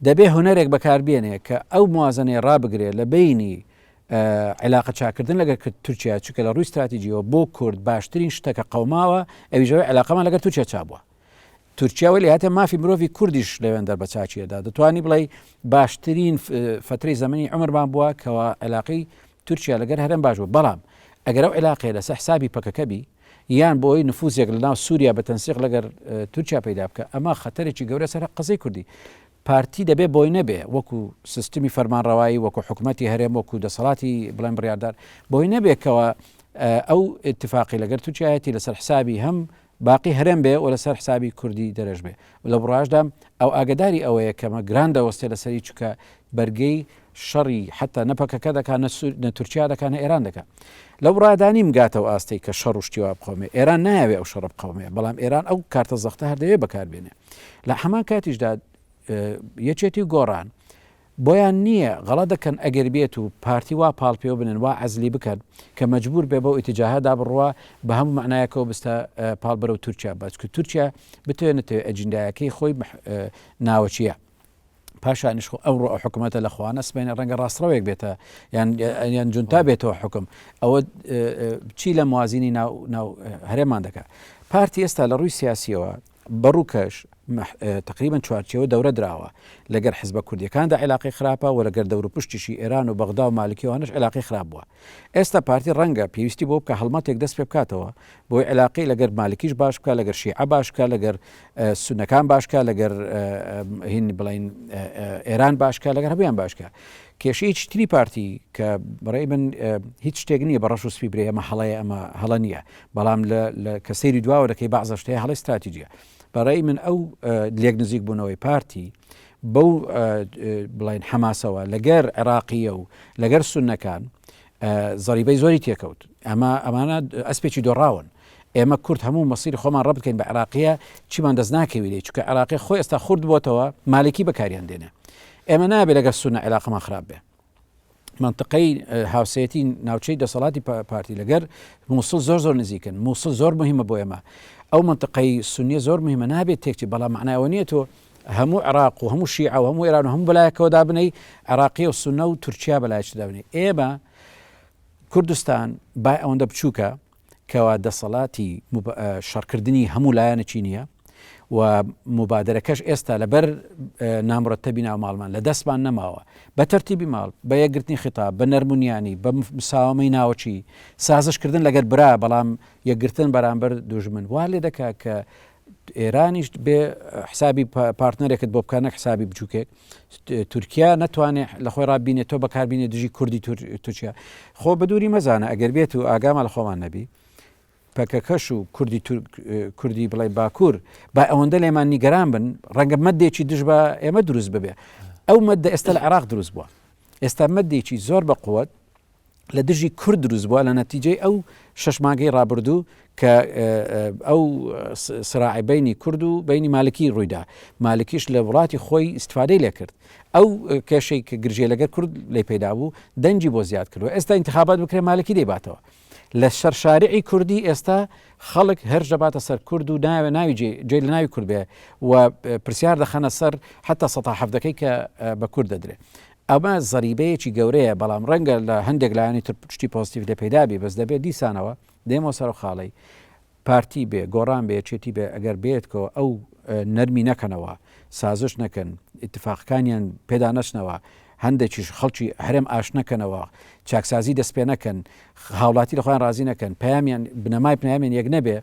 دەبێ هوەرێک بەکاربێنێ کە ئەو موازنەیە ڕابگرێت لە بینی عێلاقە چاکردن لەگەر تورکیا چکە لە ڕووی استراتیجیەوە بۆ کورد باشترین شتەکە قەوماوە ئەویژەوەی عێلاقەمان لەگەر تورکیا چابووە. تورکیا وەلی هاتە مافی مرۆڤی کوردیش لەوێن دەربە چاچیەدا دەتوانی بڵێ باشترین فترەی زەمەنی عمرمان بووە کەەوە عێلاقەی تورکیا لەگەر هەرێم باش بوو. بەڵام ئەگەر ئەو عێلاقەیە لەسەر حسابی پەکەکەبی یان بۆی نفوزێک لەناو سووریا بە تەنسیق لەگەر تورکیا پەیدا بکە ئەمە خەتەرێکی گەورە سەر قسەی کوردی. پارتی دەبێ بۆی نەبێ وەکو سیستمی فەرمانڕەوایی وەکو حکوومەتی هەرێم وەکو دەسەڵاتی بڵێن بڕاردار بۆی نەبێتەوە ئەو اتفاقی لەگەر تورکیایەتی لەسەر حسابی هەم باقی هەرێم بێ و لەسەر حسابی کوردی دەرەژ بێ. لە بڕاشدا ئەو ئاگداری ئەوەیە کەمە گران دەوەستێ لەسەری چکە بەرگەی شەڕی حتا نەپەکەکە دەکات نە تورکیا دەکات نە ئێران دەکات. لەو ڕادانیم گاتەوە ئاستی کە شەڕ و شتیوا بقومێ ئێران نایەوێ ئەو شەڕ بقومێ، بەڵام ئێران ئەو کارتە زەختە هەردەوێ بەکاربێنێ. لە هەمان کاتیشدا یەکێتی گۆڕان بۆیان نییە غەڵە دەکەن ئەگەر بێت و پارتی وا پاڵپێ بنن وا عەزلی بکەن کە مەجبور بێ بەو ئیتیجاهەدا بڕوا بە هەموو معنایەکەەوە بستە پاڵ بەرەو تورکیا بچکە تورکیا بتوێنێتەوە ئەجندایەکەی خۆی ناوەچیە. پاشانش ئەوڕۆ ئەو حکوومەتە لە خوانە سبینە ڕەنگە ڕاستڕەوەیەک بێتە یان جونتا بێتەوە حکم ئەوە چی لە موازینی ناو هەرێمان دەکات. پارتی ئێستا لە ڕووی سیاسیەوە بەڕووکەش تقریبا چوارچەوە دەورە دراوە لەگەر حزبە کوردیەکاندا عێلاقی خراپە و لەگەر دەور و پشتیشی ئێران و بەغدا و مالکیوانش عێلاقی خراپ بووە. ئێستا پارتی ڕەنگە پێویستی بۆ بکە هەڵمەتێک دەست پێ بکاتەوە بۆی عێلاقی لەگەر مالکیش باش بکە لەگەر شیعە باش بکە لەگەر سونەکان باشکە لەگەر هین بڵین ئێران باشکە لەگەر هەبیان باشکە. کێشەی هیچ تری پارتی کە بەڕێی من هیچ شتێک نییە بە ڕەش و سپی برێ ئەمە هەڵەیە ئەمە هەڵە نییە، بەڵام لە کەسەیری دواوە دەکەی بەعزە شتەیە هەڵی استراتیجیە. بەڕێی من ئەو لێک نزیک بوونەوەی پارتی بەو بڵین حەماسەوە لەگەر عێراقیە و لەگەر سونەکان زەریبەی زۆری تێکەوت. ئەمانە ئەسپێکی دۆڕاون. ئێمە کورد هەموو مەسیری خۆمان ڕەت بکەین بە عێراقیە چیمان دەست ناکەوی لێ چکە عێراقی خۆی ئێستا خورد بۆتەوە مالکی بەکاریان دێنێ. ئێمە نابێت لەگەر سونە عێلاقمان خراپ بێ. منطقەی هاوسەیەتی ناوچەی دەسەڵاتی پارتی لەگەر مووسڵ زۆر نزیکن، مووسڵ زۆر مهمە بۆ ئێمە. ئەو منطقەی سونیە زۆر مهمە نابێت تێکچی، بەڵام معناوە نیە تۆ هەموو عێراق و هەموو شیعە و هەموو ئێران و هەموو بەلایەکەوە دابنەی عێراقی و سونە و تورکیا بەلایەکی دابنێ. ئێمە کوردستان با ئەوەندە بچووکە کەوا دەسەڵاتی شەڕکردنی هەموو لایەنێکی نییە و مبادرەکەش ئێستا لەبەر نامڕەتەبی ناو ماڵمان لە دەستمان نەماوە بە تەرتیبی ماڵ بە یەکگرتنی خیتاب بە نەرمونیانی بە مساوامەی ناوەچی سازشکردن لەگەر برا بەڵام یەکگرتن بەرامبەر دوژمن وا لێ دەکات کە ئێرانیش بێ حسابی پارتنەرێکت بۆ بکانە حسابی بچووکێک تورکیا ناتوانێت لە خۆی ڕابینێت تۆ بەکاربینێ دژی کوردی تورکیا خۆ بە دووری مەزانە ئەگەر بێت و ئاگامە لە خۆمان نەبی پەکەکەش و کوردی بڵێ باکوور با ئەوەندە لێمان نیگەران بن ڕەنگە مەدێکی دژ بە ئێمە دروست ببێ. ئەو مەدە ئێستا لە عێراق دروست بووە، ئێستا مەدێکی زۆر بە قووەت لە دژی کورد دروست بووە لە نەتیجەی ئەو شەش مانگەی ڕابردوو کە ئەو سراعی بینی کورد و بینی مالکی ڕوویدا. مالکیش لە وڵاتی خۆی استفادەی لێ کرد. ئەو کێشەی کە گرژێ لەگەر کورد لێ پێدا بوو دەنجی بۆ زیاد کردووە. ئێستا انتخابات بکرێ مالکی دەیباتەوە. لە شەرشارعی کوردی ئێستا خەڵک هەر دەباتە سەر کورد و ناوی جێ لە ناوی کورد بێ و پرسیار دەخەنە سەر حتا سەتا حەفدەکەی کە بە کورد دەدرێت. ئەمە زەریبەیەکی گەورەیە بەڵام ڕەنگە لە هەندێک لایانی تر پشتی پۆزتیڤ لە پەیدابی بەس دەبێت دیسانەوە دێمەوە سەر و خاڵی پارتی بێ گۆڕان بێ چێتی بێ ئەگەر بێتکەوە ئەو نەرمی نەکەنەوە سازش نەکەن اتفاقەکانیان پێدا نەچنەوە هەندێکیش خەڵکی هەرێم ئاش نەکەنەوە چاکسازی دەست پێ نەکەن هاوڵاتی لە خۆیان ڕازی نەکەن پەیامیان بنەمای پنامیان یەک نەبێ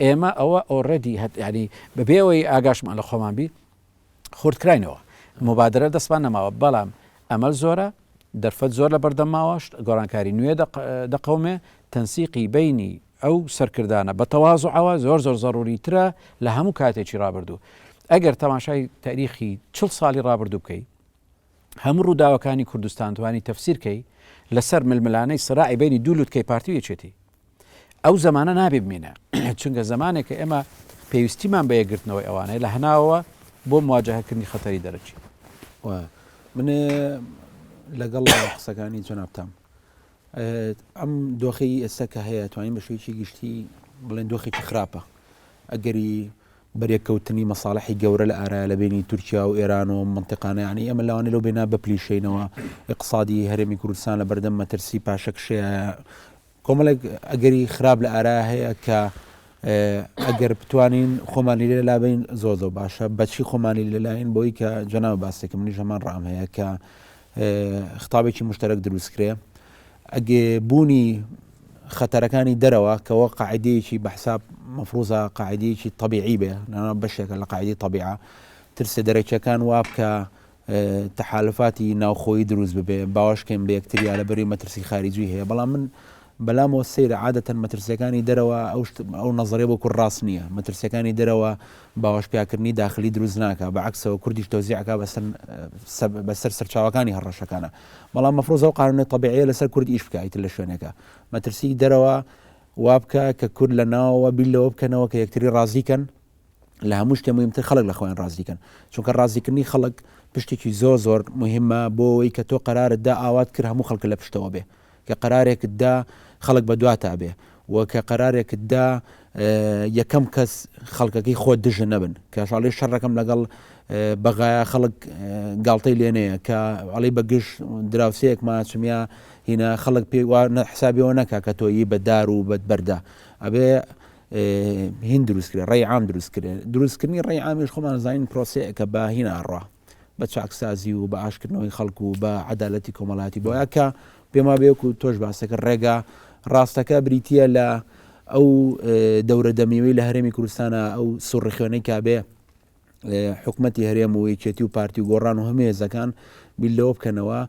ئێمە ئەوە ئۆڕێدی ینی بەبێەوەی ئاگاشمان لە خۆمان بی خورتکراینەوە مبادرە دەستمان نەماوە بەڵام ئەمەل زۆرە دەرفەت زۆر لە بەردەماوەش گۆڕانکاری نوێ دەقەومێ تەنسیقی بینی ئەو سەرکردانە بە تەواضوعەوە زۆر زەروری ترە لە هەموو کاتێکی ڕابردوو. ئەگەر تەماشای تاریخی 40 ساڵی ڕابردوو بکەی هەموو ڕووداوەکانی کوردستان توانی تەفسیرکەی لەسەر ململانەی سراعی بینی دوو لوتکەی پارتیویەچێتی ئەو زمانە نابێ بمێنە چونکە زمانێک کە ئێمە پێویستیمان بە یەکگرتنەوەی ئەوانەیە لە هەناوەوە بۆ مواجهەکردنی خەتەری دەرەچی. من لەگەڵ قسەکانی جەنابتان ئەم دۆخی ئێستا کە هەیە توانین بەشێکی گشتی بڵێن دۆخێکی خراپە ئەگەری بەرێککەوتنی مەساڵحی گەورە لە ئارایە لە بینی تورکیا و ئێران و منتیقانە ینی ئەمە لەوانێ لەو بێنا بپلیشینەوە اقتصادی هەرێمی کوردستان لە بەردەم مەترسی پاشەکشەیە کۆمەڵێک ئەگەری خراپ لە ئارایە هەیە کە ئەگەر بتوانین خۆمانی لێ لابین زۆر باشە بەچی خۆمانی لەلایەن بۆی کە جەناب باسێکم منی ژەمان ڕام هەیە کە خطابێکی مشتەرەک دروستکرێ ئەگێ بوونی خەتەرەکانی دەرەوە کەەوە قاعدەیەکی بەحساب مەفروزە قاعدەیەکی طبیعی بێ بەشێکە لە قاعدەی طبیعە ترسێ دەرەکیەکان وا بکە تەحالفاتی ناوخۆیی دروست ببێ باوەشکەم بە یەکتریا لە بەری مەترسی خارجی هەیە بەڵام من بەلامەوە سەیرە عادەتەن مەترسیەکانی دەرەوە ئەو نەزەڕێ بۆ کوڕ ڕاست نییە مەترسیەکانی دەرەوە باوەش پیاکردنی داخلی دروست ناکە بەعکسەوە کوردیش تۆزیعەکە بەسەر سەرچاوەکانی هەڕەشەکانە بەڵام مەفرۆزە و قانونی طبیعیە لەسەر کورد ئیش بکایت لە شوێنێکە مەترسی دەرەوە وا بکە کە کورد لە ناوەوە بیلەوە بکەنەوە کە یەکتری ڕازیکەن لە هەموو شتێ مهمتر خەڵک لە خۆیان ڕازیکەن چونکە ڕازیکردنی خەڵک پشتێکی زۆر مهمە بۆەوەی کە تۆ قەرارتدا ئاوات کرد هەموو خەڵک لە پشتەوە بێ کە قەرارێکتدا خەڵک بە دواتە بێ و کە قەرارێکتدا یەکەم کەس خەڵکەکەی خۆ دژە نەبن کە شاڵی شەڕەکەم لەگەڵ بەغایە خەڵک گاڵتەی لێنەیە کە ئەڵی بەگشت دراوسەیەک ماچمیا هینە خەڵک پێ حسابیەوە نەکا کە تۆیی بەدار و بەدبەردا ئەبێ هین دروستکرێ ڕێی عام دروستکردنی ڕێی عامیش خۆمان زانین پرۆسەیەکە بە هین ئاڕوا بە چاکسازی و بە ئاشکردنەوەی خەڵکو و بە عەدالەتی کۆمەڵاتی بۆیە کە پێما بێک و تۆش باسەکە ڕێگا ڕاستەکە بریتە لە ئەو دەورە دەمیەوەی لە هەرێمی کوردستانە ئەو سوڕخێنەی کابێ حکومەتی هەرێم و یەکێتی و پارتی و گۆڕان و هەموو هێزەکان بیلەوە بکەنەوە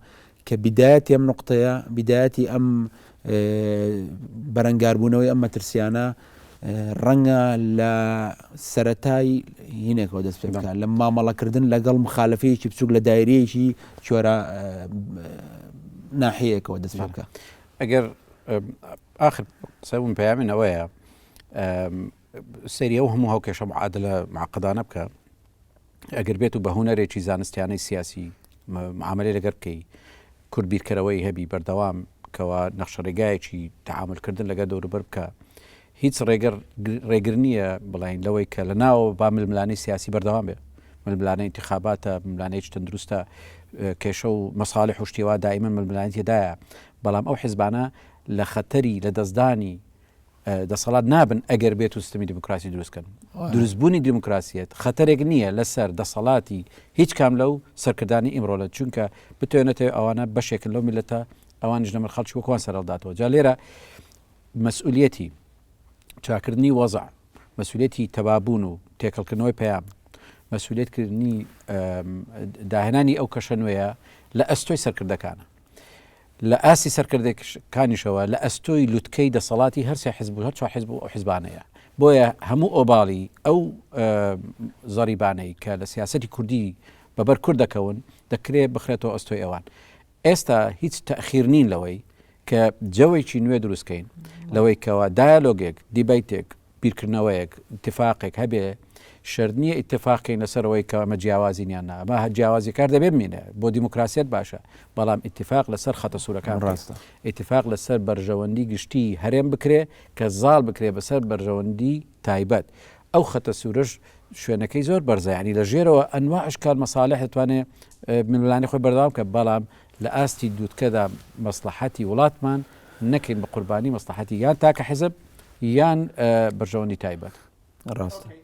کە بیدایەتی ئەم نقطەیە بیدایەتی ئەم بەرەنگاربوونەوەی ئەم مەترسیانە ڕەنگە لە سەرەتای هینێکەوە دەست پێ بکات لە مامەڵەکردن لەگەڵ مخالفەیەکی بچووک لە دایرەیەکی چۆرە ناحەیەکەوە دەست پێ بکات. ئەگەر آخر سەبوون پەیامین ئەوەیە سەریە و هەموو هەوکێشە معادلە معقدانە بکە ئەگەر بێت و بە هونەرێکی زانستیانەی سیاسی معاملەی لەگەر بکەی کورد بیرکەرەوەی هەبی بەردەوام کەوا نەخشە ڕێگایەکی تەعاملکردن لەگە دەوروبەر بکە هیچ ڕێگر نییە بڵین لەوەی کە لە ناوە با ململانەی سیاسی بەردەوام بێ ململانەی انتخاباتە ململانەیەکی تەندروستە کێشە و مەساڵح و شتیوا دائیمەن ململانەتیدایە بەڵام ئەو حیزبانە لە خەتەری لە دەستدانی دەسەڵات نابن ئەگەر بێت و سیستەمی دیموکراسی دروستکەن دروستبوونی دیموکراسیەت خەتەرێک نییە لەسەر دەسەڵاتی هیچ کام لەو سەرکردانی ئیمڕۆلە چونکە بتوێنێتەوە ئەوانە بەشێکن لەو میلەتە ئەوانش لەمەر خەڵکی وەکوان سەرەڵداتەوە جا لێرە مەسئولیەتی چاکردنی وەزع مەسئولیەتی تەبابوون و تێکەڵکردنەوەی پەیام مەسئولیەتکردنی داهێنانی ئەو کەشە نوێیە لە ئەستۆی سەرکردەکانە لە ئاسی سەرکردەکانیشەوە لە ئەستۆی لوتکەی دەسەڵاتی هەرسێ حیزب هەر چوار حیزب و حیزبانەیە بۆیە هەموو ئۆباڵی ئەو زەریبانەی کە لە سیاسەتی کوردی بەبەر کورد دەکەون دەکرێت بخرێتەوە ئەستۆی ئەوان ئێستا هیچ تەخیر نین لەوەی کە جەوێکی نوێ دروستکەین لەوەی کەەوە دایالۆگێک دیبیتێک بیرکردنەوەیەک اتفاقێک هەبێ شەرت نییە اتفاقی لەسەرەوەی کە ئەمە جیاوازینیان نا ئەمە جیاوازی کار دەبێ بمینە بۆ دیموکراسیەت باشە بەڵام اتفاق لەسەر خەتە سوورەکان ڕاستە اتفاق لەسەر بەرژەوەندی گشتی هەرێم بکرێ کە زاڵ بکرێ بەسەر بەرژەوەندی تایبەت ئەو خەتە سوورەش شوێنەکەی زۆر بەرزایانی لە ژێرەوە ئەنوا ئەشکال مەساڵح دەتوانێت منوڵانی خۆی بەردەوام کە بەڵام لە ئاستی دوودکەدا مەسلحەتی وڵاتمان نەکەین بە قوربانی مەسلحەتی یان تاکە حزب یان بەرژەوەندی تایبەت ڕاستە